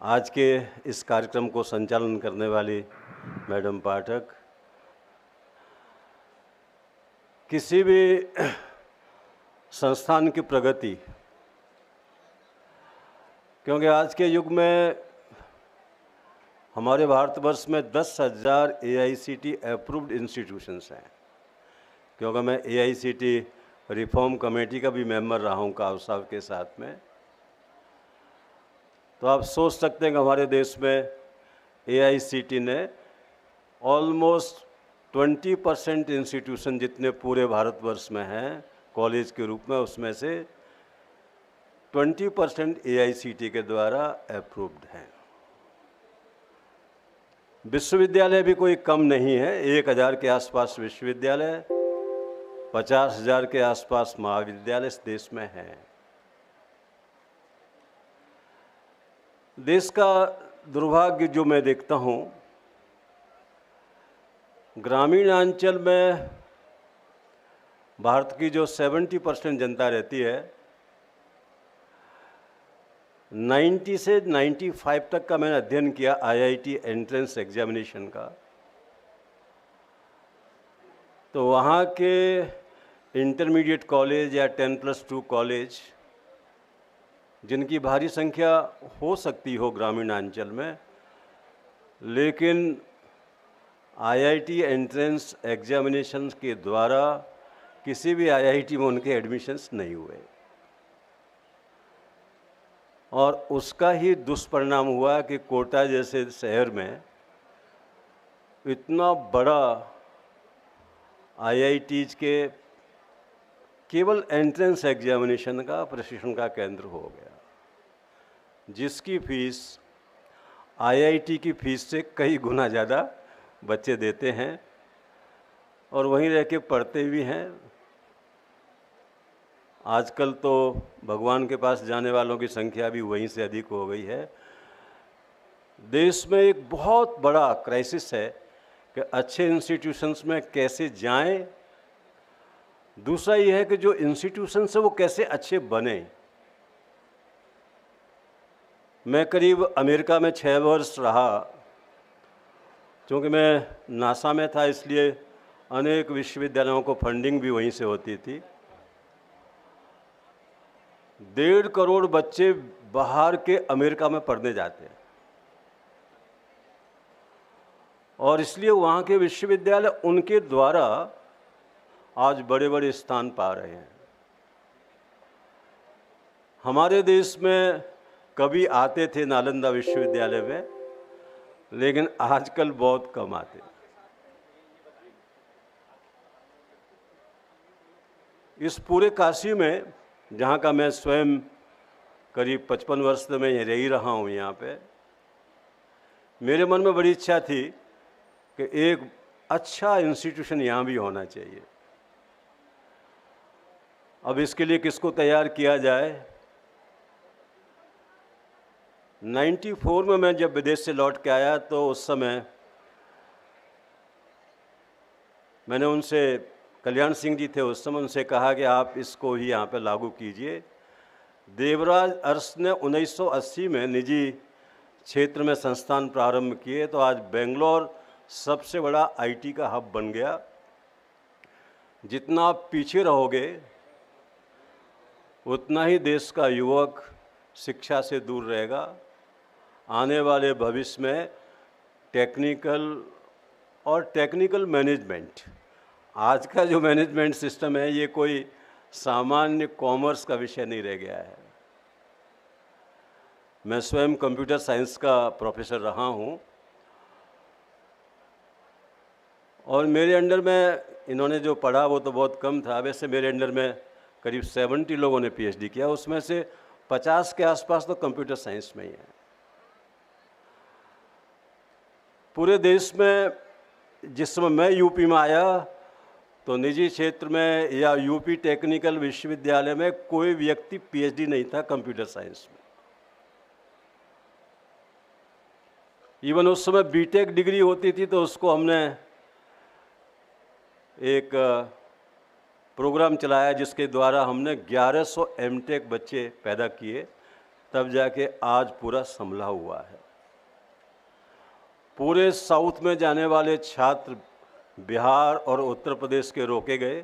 आज के इस कार्यक्रम को संचालन करने वाली मैडम पाठक, किसी भी संस्थान की प्रगति, क्योंकि आज के युग में हमारे भारतवर्ष में 10,000 AICTE अप्रूव्ड इंस्टीट्यूशंस हैं। क्योंकि मैं AICTE रिफॉर्म कमेटी का भी मेंबर रहा हूँ काव साहब के साथ में, तो आप सोच सकते हैं कि हमारे देश में AICTE ने ऑलमोस्ट 20% इंस्टीट्यूशन जितने पूरे भारतवर्ष में हैं कॉलेज के रूप में, उसमें से 20% AICTE के द्वारा अप्रूव्ड हैं। विश्वविद्यालय भी कोई कम नहीं है। 1,000 के आसपास विश्वविद्यालय, 50,000 के आसपास महाविद्यालय इस देश में हैं। देश का दुर्भाग्य जो मैं देखता हूँ, ग्रामीण अंचल में भारत की जो 70% जनता रहती है, 90 से 95 तक का मैंने अध्ययन किया IIT एंट्रेंस एग्जामिनेशन का। तो वहाँ के इंटरमीडिएट कॉलेज या 10+2 कॉलेज, जिनकी भारी संख्या हो सकती हो ग्रामीण अंचल में, लेकिन IIT एंट्रेंस एग्जामिनेशन के द्वारा किसी भी IIT में उनके एडमिशन्स नहीं हुए, और उसका ही दुष्परिणाम हुआ कि कोटा जैसे शहर में इतना बड़ा IITs के केवल एंट्रेंस एग्जामिनेशन का प्रशिक्षण का केंद्र हो गया, जिसकी फीस IIT की फीस से कई गुना ज़्यादा बच्चे देते हैं, और वहीं रह के पढ़ते भी हैं। आजकल तो भगवान के पास जाने वालों की संख्या भी वहीं से अधिक हो गई है। देश में एक बहुत बड़ा क्राइसिस है कि अच्छे इंस्टीट्यूशंस में कैसे जाएं। दूसरा ये है कि जो इंस्टीट्यूशंस है वो कैसे अच्छे बने। मैं करीब अमेरिका में 6 वर्ष रहा, क्योंकि मैं नासा में था, इसलिए अनेक विश्वविद्यालयों को फंडिंग भी वहीं से होती थी। 1.5 करोड़ बच्चे बाहर के अमेरिका में पढ़ने जाते हैं, और इसलिए वहाँ के विश्वविद्यालय उनके द्वारा आज बड़े बड़े स्थान पा रहे हैं। हमारे देश में कभी आते थे नालंदा विश्वविद्यालय में, लेकिन आजकल बहुत कम आते। इस पूरे काशी में, जहाँ का मैं स्वयं करीब 55 वर्ष से मैं रह ही रहा हूँ यहाँ पे, मेरे मन में बड़ी इच्छा थी कि एक अच्छा इंस्टीट्यूशन यहाँ भी होना चाहिए। अब इसके लिए किसको तैयार किया जाए? 94 में मैं जब विदेश से लौट के आया तो उस समय मैंने उनसे, कल्याण सिंह जी थे उस समय, उनसे कहा कि आप इसको ही यहाँ पे लागू कीजिए। देवराज अरस ने 1980 में निजी क्षेत्र में संस्थान प्रारंभ किए, तो आज बेंगलोर सबसे बड़ा आईटी का हब बन गया। जितना आप पीछे रहोगे उतना ही देश का युवक शिक्षा से दूर रहेगा। आने वाले भविष्य में टेक्निकल मैनेजमेंट, आज का जो मैनेजमेंट सिस्टम है ये कोई सामान्य कॉमर्स का विषय नहीं रह गया है। मैं स्वयं कंप्यूटर साइंस का प्रोफेसर रहा हूँ और मेरे अंडर में इन्होंने जो पढ़ा वो तो बहुत कम था। वैसे मेरे अंडर में करीब 70 लोगों ने पीएचडी किया, उसमें से 50 के आसपास तो कंप्यूटर साइंस में ही है। पूरे देश में जिस समय मैं यूपी में आया तो निजी क्षेत्र में या यूपी टेक्निकल विश्वविद्यालय में कोई व्यक्ति पीएचडी नहीं था कंप्यूटर साइंस में। इवन उस समय बीटेक डिग्री होती थी तो उसको हमने एक प्रोग्राम चलाया जिसके द्वारा हमने 1100 एमटेक बच्चे पैदा किए, तब जाके आज पूरा संभला हुआ है। पूरे साउथ में जाने वाले छात्र बिहार और उत्तर प्रदेश के रोके गए,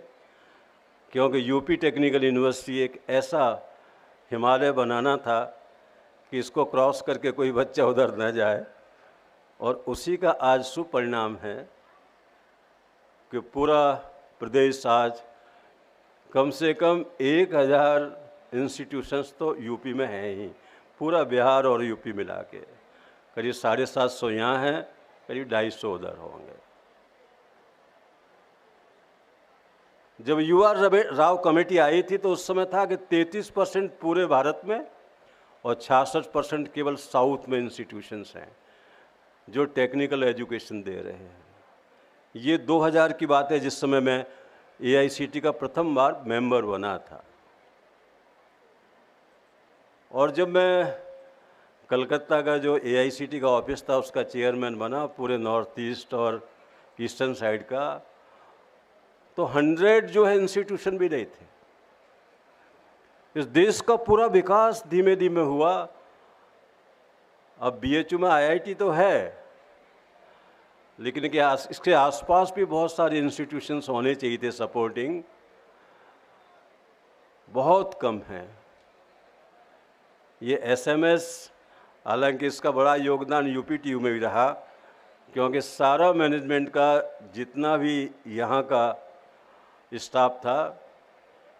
क्योंकि यूपी टेक्निकल यूनिवर्सिटी एक ऐसा हिमालय बनाना था कि इसको क्रॉस करके कोई बच्चा उधर न जाए। और उसी का आज सुपरिणाम है कि पूरा प्रदेश आज कम से कम 1000 इंस्टीट्यूशंस तो यूपी में हैं ही, पूरा बिहार और यूपी मिला के। करीब 750 यहाँ हैं, करीब 250 उधर होंगे। जब युवा राव कमेटी आई थी तो उस समय था कि 33% पूरे भारत में और 66% केवल साउथ में इंस्टीट्यूशंस हैं जो टेक्निकल एजुकेशन दे रहे हैं। ये 2000 की बात है जिस समय मैं एआईसीटी का प्रथम बार मेंबर बना था। और जब मैं कलकत्ता का जो एआईसीटी का ऑफिस था उसका चेयरमैन बना पूरे नॉर्थ ईस्ट और ईस्टर्न साइड का, तो 100 जो है इंस्टीट्यूशन भी नहीं थे। इस देश का पूरा विकास धीमे धीमे हुआ। अब बीएचयू में आईआईटी तो है, लेकिन इसके आसपास भी बहुत सारे इंस्टीट्यूशंस होने चाहिए थे सपोर्टिंग, बहुत कम हैं। ये एसएमएस, हालांकि इसका बड़ा योगदान यूपीटीयू में भी रहा, क्योंकि सारा मैनेजमेंट का जितना भी यहाँ का स्टाफ था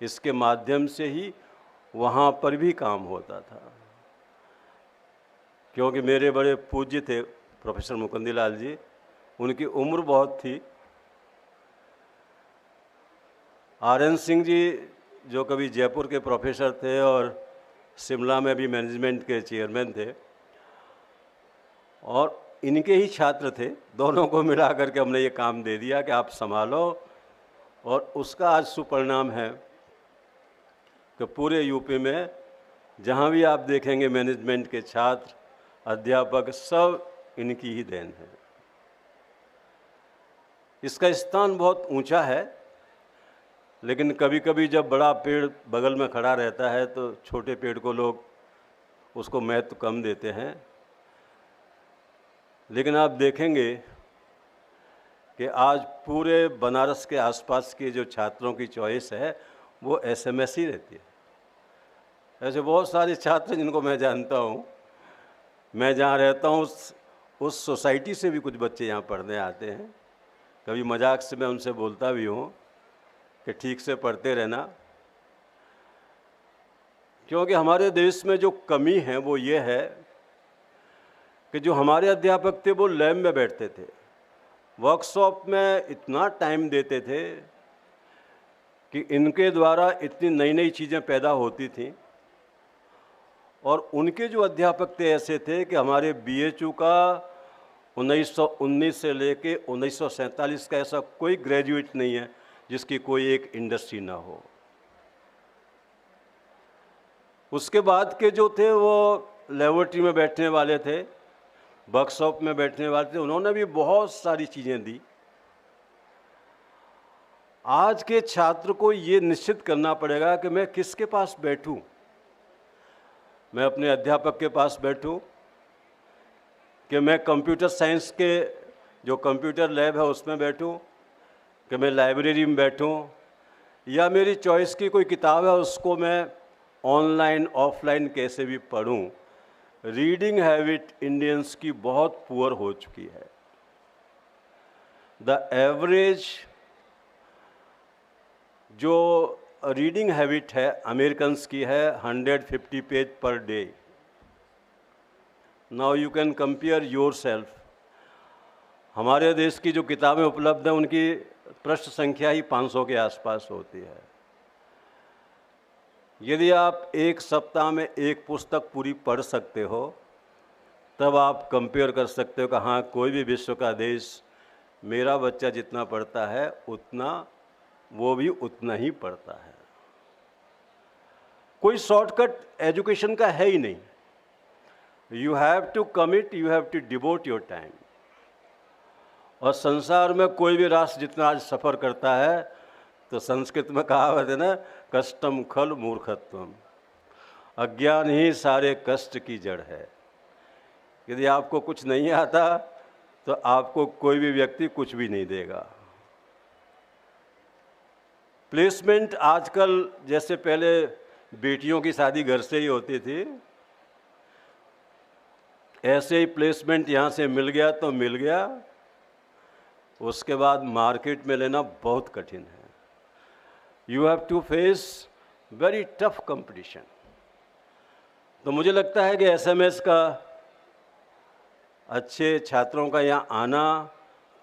इसके माध्यम से ही वहाँ पर भी काम होता था। क्योंकि मेरे बड़े पूज्य थे प्रोफेसर मुकुंदलाल जी, उनकी उम्र बहुत थी। आरएन सिंह जी जो कभी जयपुर के प्रोफेसर थे और शिमला में भी मैनेजमेंट के चेयरमैन थे, और इनके ही छात्र थे। दोनों को मिला करके हमने ये काम दे दिया कि आप संभालो, और उसका आज सुपरिणाम है कि पूरे यूपी में जहाँ भी आप देखेंगे मैनेजमेंट के छात्र, अध्यापक, सब इनकी ही देन है। इसका स्थान बहुत ऊंचा है, लेकिन कभी कभी जब बड़ा पेड़ बगल में खड़ा रहता है तो छोटे पेड़ को लोग उसको महत्व कम देते हैं। लेकिन आप देखेंगे कि आज पूरे बनारस के आसपास के जो छात्रों की चॉइस है वो एसएमएस ही रहती है। ऐसे बहुत सारे छात्र जिनको मैं जानता हूँ, मैं जहाँ रहता हूँ उस सोसाइटी से भी कुछ बच्चे यहाँ पढ़ने आते हैं। कभी मजाक से मैं उनसे बोलता भी हूँ कि ठीक से पढ़ते रहना, क्योंकि हमारे देश में जो कमी है वो ये है कि जो हमारे अध्यापक थे वो लैब में बैठते थे, वर्कशॉप में इतना टाइम देते थे कि इनके द्वारा इतनी नई नई चीज़ें पैदा होती थीं। और उनके जो अध्यापक थे ऐसे थे कि हमारे BHU का 1919 से लेके 1947 का ऐसा कोई ग्रेजुएट नहीं है जिसकी कोई एक इंडस्ट्री ना हो। उसके बाद के जो थे वो लेबोरेटरी में बैठने वाले थे, वर्कशॉप में बैठने वाले थे, उन्होंने भी बहुत सारी चीज़ें दी। आज के छात्र को ये निश्चित करना पड़ेगा कि मैं किसके पास बैठूं। मैं अपने अध्यापक के पास बैठूं, कि मैं कंप्यूटर साइंस के जो कंप्यूटर लैब है उसमें बैठूं, कि मैं लाइब्रेरी में बैठूं, या मेरी चॉइस की कोई किताब है उसको मैं ऑनलाइन ऑफलाइन कैसे भी पढूं। रीडिंग हैबिट इंडियंस की बहुत पुअर हो चुकी है। द एवरेज जो रीडिंग हैबिट है अमेरिकन्स की है 150 page per day. Now you can compare your self. हमारे देश की जो किताबें उपलब्ध हैं उनकी पृष्ठ संख्या ही 500 के आसपास होती है। यदि आप एक सप्ताह में एक पुस्तक पूरी पढ़ सकते हो तब आप कंपेयर कर सकते हो कि हाँ, कोई भी विश्व का देश मेरा बच्चा जितना पढ़ता है उतना वो भी उतना ही पढ़ता है। कोई शॉर्टकट एजुकेशन का है ही नहीं। You have to commit, you have to devote your time. और संसार में कोई भी राष्ट्र जितना आज सफ़र करता है तो संस्कृत में कहावत है ना, कष्टम खल मूर्खत्वम, अज्ञान ही सारे कष्ट की जड़ है। यदि आपको कुछ नहीं आता तो आपको कोई भी व्यक्ति कुछ भी नहीं देगा। प्लेसमेंट आजकल जैसे पहले बेटियों की शादी घर से ही होती थी, ऐसे ही प्लेसमेंट यहाँ से मिल गया तो मिल गया, उसके बाद मार्केट में लेना बहुत कठिन है। You have to face very tough competition. तो मुझे लगता है कि SMS का अच्छे छात्रों का यहाँ आना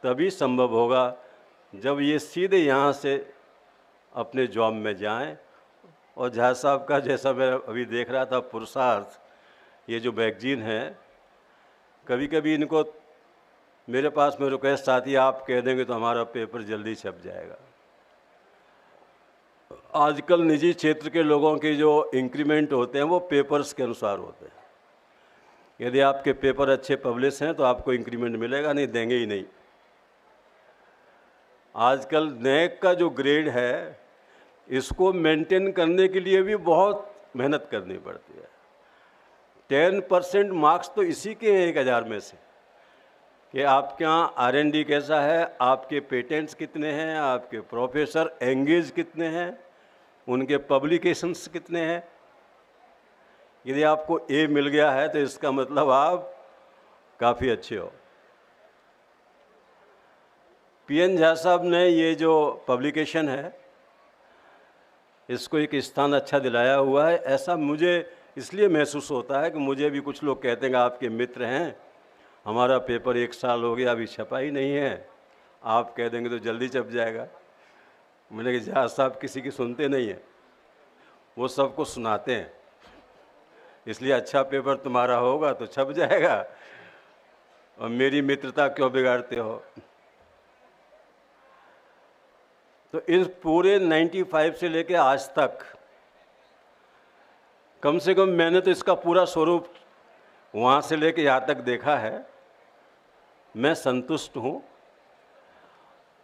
तभी संभव होगा जब ये सीधे यहाँ से अपने जॉब में जाएं। और झा साहब का जैसा मैं अभी देख रहा था पुरुषार्थ, ये जो मैगजीन है, कभी कभी इनको मेरे पास में रिक्वेस्ट आती है, आप कह देंगे तो हमारा पेपर जल्दी छप जाएगा। आजकल निजी क्षेत्र के लोगों के जो इंक्रीमेंट होते हैं वो पेपर्स के अनुसार होते हैं। यदि आपके पेपर अच्छे पब्लिश हैं तो आपको इंक्रीमेंट मिलेगा, नहीं देंगे ही नहीं। आजकल NAAC का जो ग्रेड है इसको मेंटेन करने के लिए भी बहुत मेहनत करनी पड़ती है। 10% मार्क्स तो इसी के हैं 1000 में से, कि आपके यहाँ R&D कैसा है, आपके पेटेंट्स कितने हैं, आपके प्रोफेसर एंगेज कितने हैं, उनके पब्लिकेशंस कितने हैं। यदि आपको A मिल गया है तो इसका मतलब आप काफ़ी अच्छे हो। PN झा साहब ने ये जो पब्लिकेशन है इसको एक स्थान अच्छा दिलाया हुआ है। ऐसा मुझे इसलिए महसूस होता है कि मुझे भी कुछ लोग कहते हैं आपके मित्र हैं, हमारा पेपर 1 साल हो गया अभी छपा ही नहीं है, आप कह देंगे तो जल्दी छप जाएगा। मैंने कहा झा साहब किसी की सुनते नहीं हैं, वो सबको सुनाते हैं, इसलिए अच्छा पेपर तुम्हारा होगा तो छप जाएगा और मेरी मित्रता क्यों बिगाड़ते हो। तो इस पूरे 95 से लेके आज तक कम से कम मैंने तो इसका पूरा स्वरूप वहाँ से लेके यहाँ तक देखा है। मैं संतुष्ट हूँ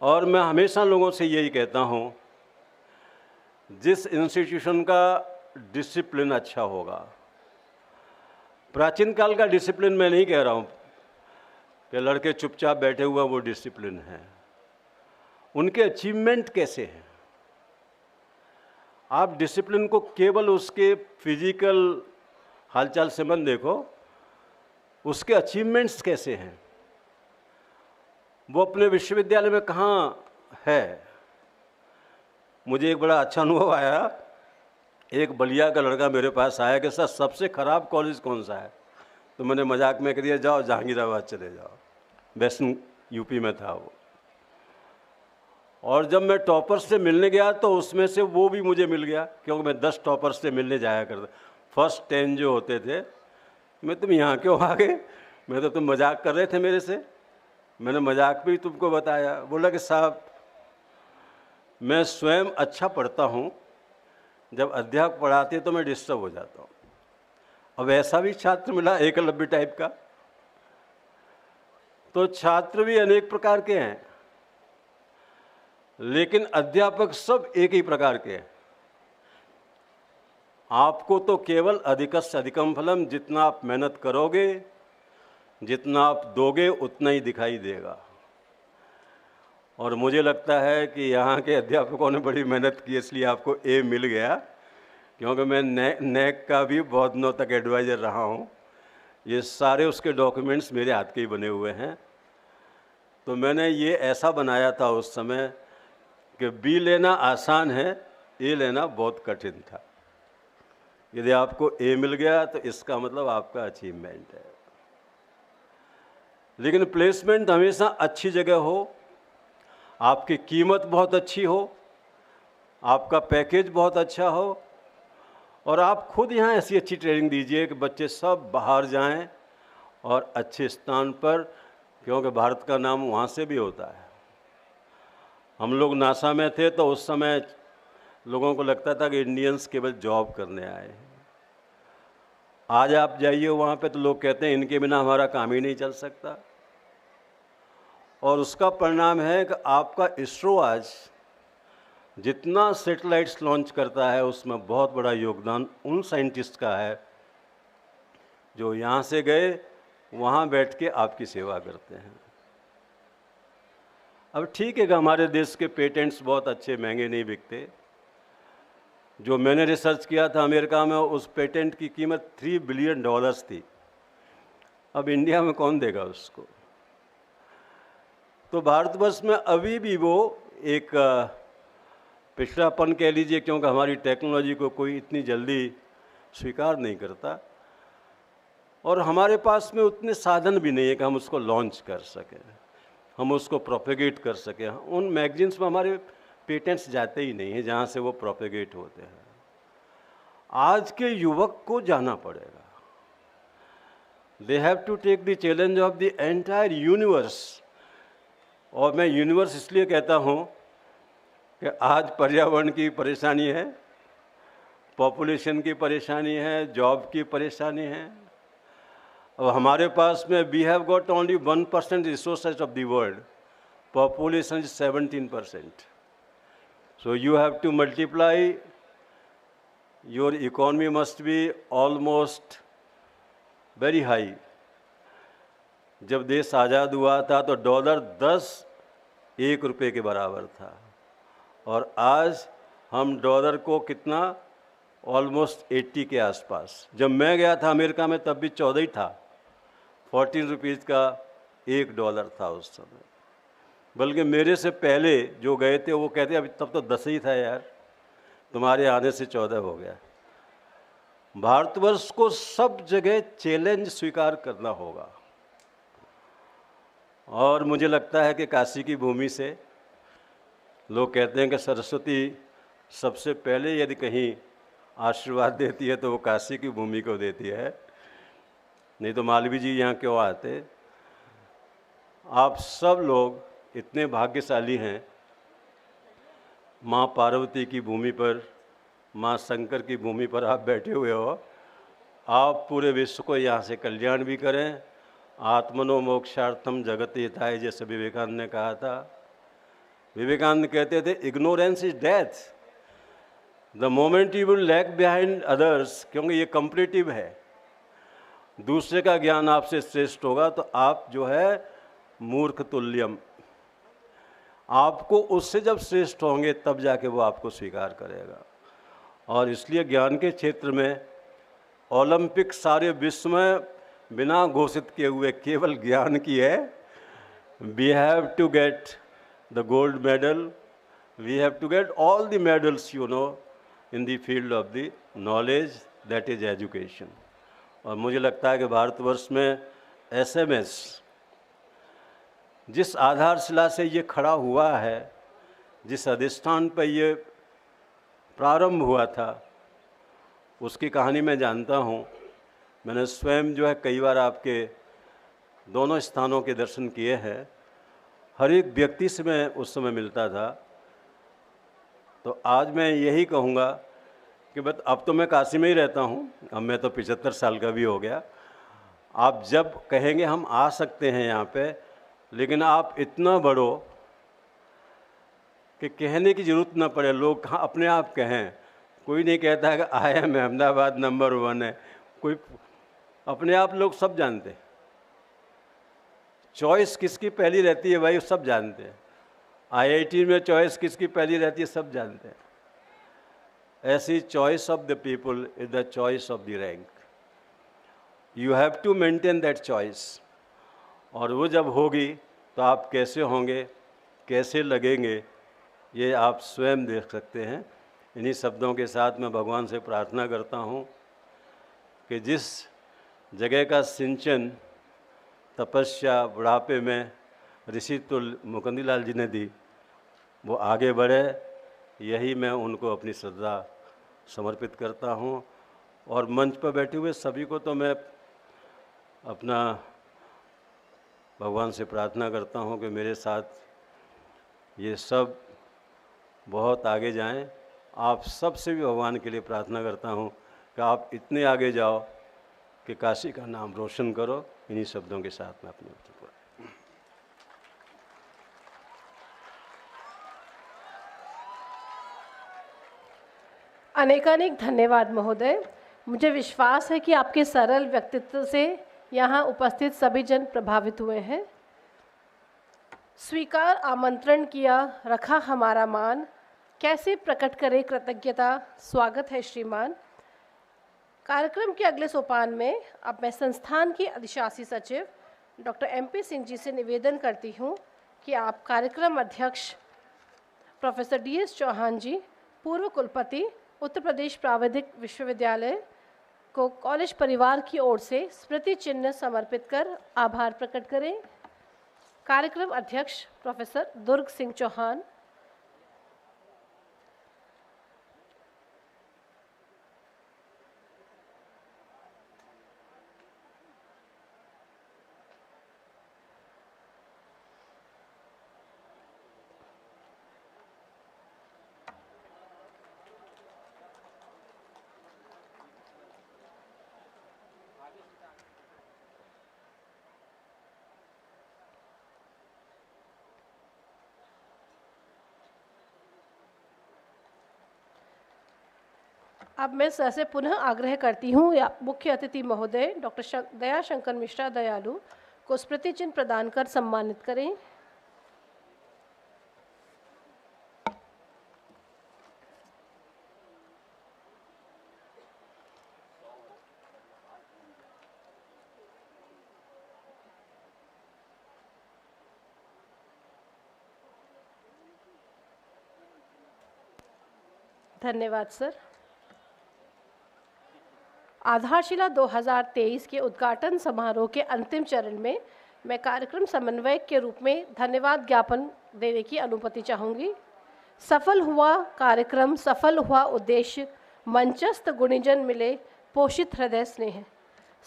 और मैं हमेशा लोगों से यही कहता हूँ, जिस इंस्टीट्यूशन का डिसिप्लिन अच्छा होगा, प्राचीन काल का डिसिप्लिन मैं नहीं कह रहा हूँ कि लड़के चुपचाप बैठे हुए वो डिसिप्लिन है, उनके अचीवमेंट कैसे हैं। आप डिसिप्लिन को केवल उसके फिजिकल हालचाल से मत देखो, उसके अचीवमेंट्स कैसे हैं, वो अपने विश्वविद्यालय में कहाँ है। मुझे एक बड़ा अच्छा अनुभव आया, एक बलिया का लड़का मेरे पास आया कि सर सबसे ख़राब कॉलेज कौन सा है? तो मैंने मजाक में कह दिया जाओ जहांगीराबाद चले जाओ, वेस्टर्न यूपी में था वो। और जब मैं टॉपर से मिलने गया तो उसमें से वो भी मुझे मिल गया, क्योंकि मैं 10 टॉपर से मिलने जाया करता। फर्स्ट 10 जो होते थे, मैं तुम यहाँ क्यों आ गए? मैं तो तुम मजाक कर रहे थे मेरे से। मैंने मजाक भी तुमको बताया। बोला कि साहब मैं स्वयं अच्छा पढ़ता हूँ, जब अध्यापक पढ़ाते तो मैं डिस्टर्ब हो जाता हूँ। अब ऐसा भी छात्र मिला एकलव्य टाइप का। तो छात्र भी अनेक प्रकार के हैं, लेकिन अध्यापक सब एक ही प्रकार के हैं। आपको तो केवल अधिकस्य अधिकम फलम, जितना आप मेहनत करोगे, जितना आप दोगे, उतना ही दिखाई देगा। और मुझे लगता है कि यहाँ के अध्यापकों ने बड़ी मेहनत की, इसलिए आपको ए मिल गया, क्योंकि मैं नैक का भी बहुत दिनों तक एडवाइज़र रहा हूँ। ये सारे उसके डॉक्यूमेंट्स मेरे हाथ के ही बने हुए हैं। तो मैंने ये ऐसा बनाया था उस समय कि बी लेना आसान है, ए लेना बहुत कठिन था। यदि आपको ए मिल गया तो इसका मतलब आपका अचीवमेंट है। लेकिन प्लेसमेंट हमेशा अच्छी जगह हो, आपकी कीमत बहुत अच्छी हो, आपका पैकेज बहुत अच्छा हो, और आप खुद यहाँ ऐसी अच्छी ट्रेनिंग दीजिए कि बच्चे सब बाहर जाएं और अच्छे स्थान पर, क्योंकि भारत का नाम वहाँ से भी होता है। हम लोग नासा में थे तो उस समय लोगों को लगता था कि इंडियंस केवल जॉब करने आए हैं। आज आप जाइए वहाँ पे तो लोग कहते हैं इनके बिना हमारा काम ही नहीं चल सकता। और उसका परिणाम है कि आपका इसरो आज जितना सैटेलाइट्स लॉन्च करता है, उसमें बहुत बड़ा योगदान उन साइंटिस्ट का है जो यहाँ से गए, वहाँ बैठ के आपकी सेवा करते हैं। अब ठीक है कि हमारे देश के पेटेंट्स बहुत अच्छे, महंगे नहीं बिकते। जो मैंने रिसर्च किया था अमेरिका में, उस पेटेंट की कीमत $3 बिलियन थी। अब इंडिया में कौन देगा उसको? तो भारतवर्ष में अभी भी वो एक पिछड़ापन कह लीजिए, क्योंकि हमारी टेक्नोलॉजी को कोई इतनी जल्दी स्वीकार नहीं करता, और हमारे पास में उतने साधन भी नहीं है कि हम उसको लॉन्च कर सकें, हम उसको प्रोपेगेट कर सकें। उन मैगजीन्स में हमारे पेटेंट्स जाते ही नहीं हैं जहाँ से वो प्रोपेगेट होते हैं। आज के युवक को जाना पड़ेगा। They have to take the challenge of the entire universe. और मैं यूनिवर्स इसलिए कहता हूँ कि आज पर्यावरण की परेशानी है, पॉपुलेशन की परेशानी है, जॉब की परेशानी है। अब हमारे पास में we have got only 1% resources of the world, population is 17%। So you have to multiply, your economy must be almost very high. जब देश आज़ाद हुआ था तो डॉलर 10 1 रुपये के बराबर था, और आज हम डॉलर को कितना, ऑलमोस्ट 80 के आसपास। जब मैं गया था अमेरिका में तब भी 14 ही था, 14 रुपीज़ का $1 था उस समय। बल्कि मेरे से पहले जो गए थे वो कहते अभी तब तो 10 ही था यार, तुम्हारे आने से 14 हो गया। भारतवर्ष को सब जगह चैलेंज स्वीकार करना होगा। और मुझे लगता है कि काशी की भूमि से, लोग कहते हैं कि सरस्वती सबसे पहले यदि कहीं आशीर्वाद देती है तो वो काशी की भूमि को देती है, नहीं तो मालवीय जी यहाँ क्यों आते। आप सब लोग इतने भाग्यशाली हैं, माँ पार्वती की भूमि पर, माँ शंकर की भूमि पर आप बैठे हुए हो। आप पूरे विश्व को यहाँ से कल्याण भी करें। आत्मनो मोक्षार्थम जगत हिताय, जैसे विवेकानंद ने कहा था। विवेकानंद कहते थे ignorance is death. The moment you will lag behind others, क्योंकि ये कंपैरेटिव है, दूसरे का ज्ञान आपसे श्रेष्ठ होगा तो आप जो है मूर्ख तुल्यम, आपको उससे जब श्रेष्ठ होंगे तब जाके वो आपको स्वीकार करेगा। और इसलिए ज्ञान के क्षेत्र में ओलंपिक सारे विश्व में बिना घोषित किए हुए केवल ज्ञान की है। We have to get the gold medal, we have to get all the medals, you know, in the field of the knowledge that is education. और मुझे लगता है कि भारतवर्ष में SMS जिस आधारशिला से ये खड़ा हुआ है, जिस अधिष्ठान पर ये प्रारंभ हुआ था, उसकी कहानी मैं जानता हूँ। मैंने स्वयं जो है कई बार आपके दोनों स्थानों के दर्शन किए हैं। हर एक व्यक्ति से मैं उस समय मिलता था। तो आज मैं यही कहूँगा कि बस अब तो मैं काशी में ही रहता हूँ, अब मैं तो 75 साल का भी हो गया। आप जब कहेंगे हम आ सकते हैं यहाँ पे, लेकिन आप इतना बढ़ो कि कहने की ज़रूरत ना पड़े, लोग कहाँ अपने आप कहें। कोई नहीं कहता है कि IIM अहमदाबाद नंबर 1 है, कोई अपने आप लोग सब जानते हैं। चॉइस किसकी पहली रहती है भाई, सब जानते हैं। IIT में चॉइस किसकी पहली रहती है, सब जानते हैं। ऐसी choice of the people is the choice of the rank. You have to maintain that choice. और वो जब होगी तो आप कैसे होंगे, कैसे लगेंगे, ये आप स्वयं देख सकते हैं। इन्हीं शब्दों के साथ मैं भगवान से प्रार्थना करता हूँ कि जिस जगह का सिंचन तपस्या बुढ़ापे में ऋषि तुल मुकुंदलाल जी ने दी, वो आगे बढ़े, यही मैं उनको अपनी श्रद्धा समर्पित करता हूँ। और मंच पर बैठे हुए सभी को तो मैं अपना भगवान से प्रार्थना करता हूँ कि मेरे साथ ये सब बहुत आगे जाएं। आप सब से भी भगवान के लिए प्रार्थना करता हूँ कि आप इतने आगे जाओ कि काशी का नाम रोशन करो। इन्हीं शब्दों के साथ मैं अपनी अनेकानेक धन्यवाद महोदय। मुझे विश्वास है कि आपके सरल व्यक्तित्व से यहाँ उपस्थित सभी जन प्रभावित हुए हैं। स्वीकार आमंत्रण किया, रखा हमारा मान, कैसे प्रकट करें कृतज्ञता, स्वागत है श्रीमान। कार्यक्रम के अगले सोपान में अब मैं संस्थान के अधिशासी सचिव डॉक्टर MP सिंह जी से निवेदन करती हूँ कि आप कार्यक्रम अध्यक्ष प्रोफेसर DS चौहान जी, पूर्व कुलपति उत्तर प्रदेश प्राविधिक विश्वविद्यालय, को कॉलेज परिवार की ओर से स्मृति चिन्ह समर्पित कर आभार प्रकट करें। कार्यक्रम अध्यक्ष प्रोफेसर दुर्ग सिंह चौहान। अब मैं सर से पुनः आग्रह करती हूँ या मुख्य अतिथि महोदय डॉक्टर दयाशंकर मिश्रा दयालु को स्मृति चिन्ह प्रदान कर सम्मानित करें। धन्यवाद सर। आधारशिला 2023 के उद्घाटन समारोह के अंतिम चरण में मैं कार्यक्रम समन्वयक के रूप में धन्यवाद ज्ञापन देने की अनुमति चाहूँगी। सफल हुआ कार्यक्रम, सफल हुआ उद्देश्य, मंचस्थ गुणीजन मिले, पोषित हृदय स्नेह।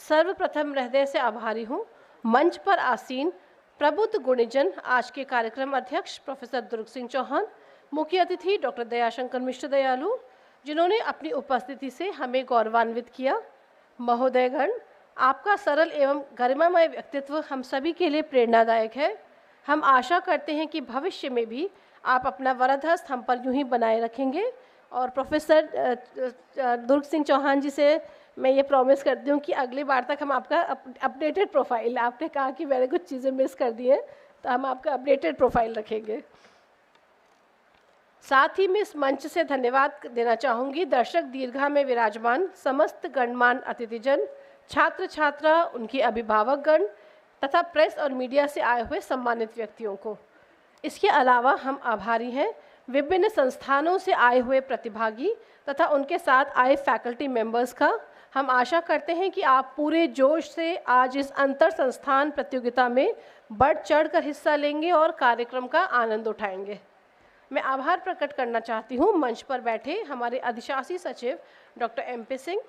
सर्वप्रथम हृदय से आभारी हूँ मंच पर आसीन प्रबुद्ध गुणीजन, आज के कार्यक्रम अध्यक्ष प्रोफेसर दुर्ग सिंह चौहान, मुख्य अतिथि डॉक्टर दयाशंकर मिश्र दयालु, जिन्होंने अपनी उपस्थिति से हमें गौरवान्वित किया। महोदयगण, आपका सरल एवं गरिमामय व्यक्तित्व हम सभी के लिए प्रेरणादायक है। हम आशा करते हैं कि भविष्य में भी आप अपना वरदहस्त हम पर यूं ही बनाए रखेंगे। और प्रोफेसर दुर्ग सिंह चौहान जी से मैं ये प्रॉमिस करती हूँ कि अगली बार तक हम आपका अपडेटेड प्रोफाइल, आपने कहा कि मैंने कुछ चीज़ें मिस कर दी हैं, तो हम आपका अपडेटेड प्रोफाइल रखेंगे। साथ ही मैं इस मंच से धन्यवाद देना चाहूँगी दर्शक दीर्घा में विराजमान समस्त गणमान्य अतिथिजन, छात्र छात्रा, उनके अभिभावकगण तथा प्रेस और मीडिया से आए हुए सम्मानित व्यक्तियों को। इसके अलावा हम आभारी हैं विभिन्न संस्थानों से आए हुए प्रतिभागी तथा उनके साथ आए फैकल्टी मेंबर्स का हम आशा करते हैं कि आप पूरे जोश से आज इस अंतर संस्थान प्रतियोगिता में बढ़ चढ़कर हिस्सा लेंगे और कार्यक्रम का आनंद उठाएंगे। मैं आभार प्रकट करना चाहती हूँ मंच पर बैठे हमारे अधिशासी सचिव डॉक्टर MP सिंह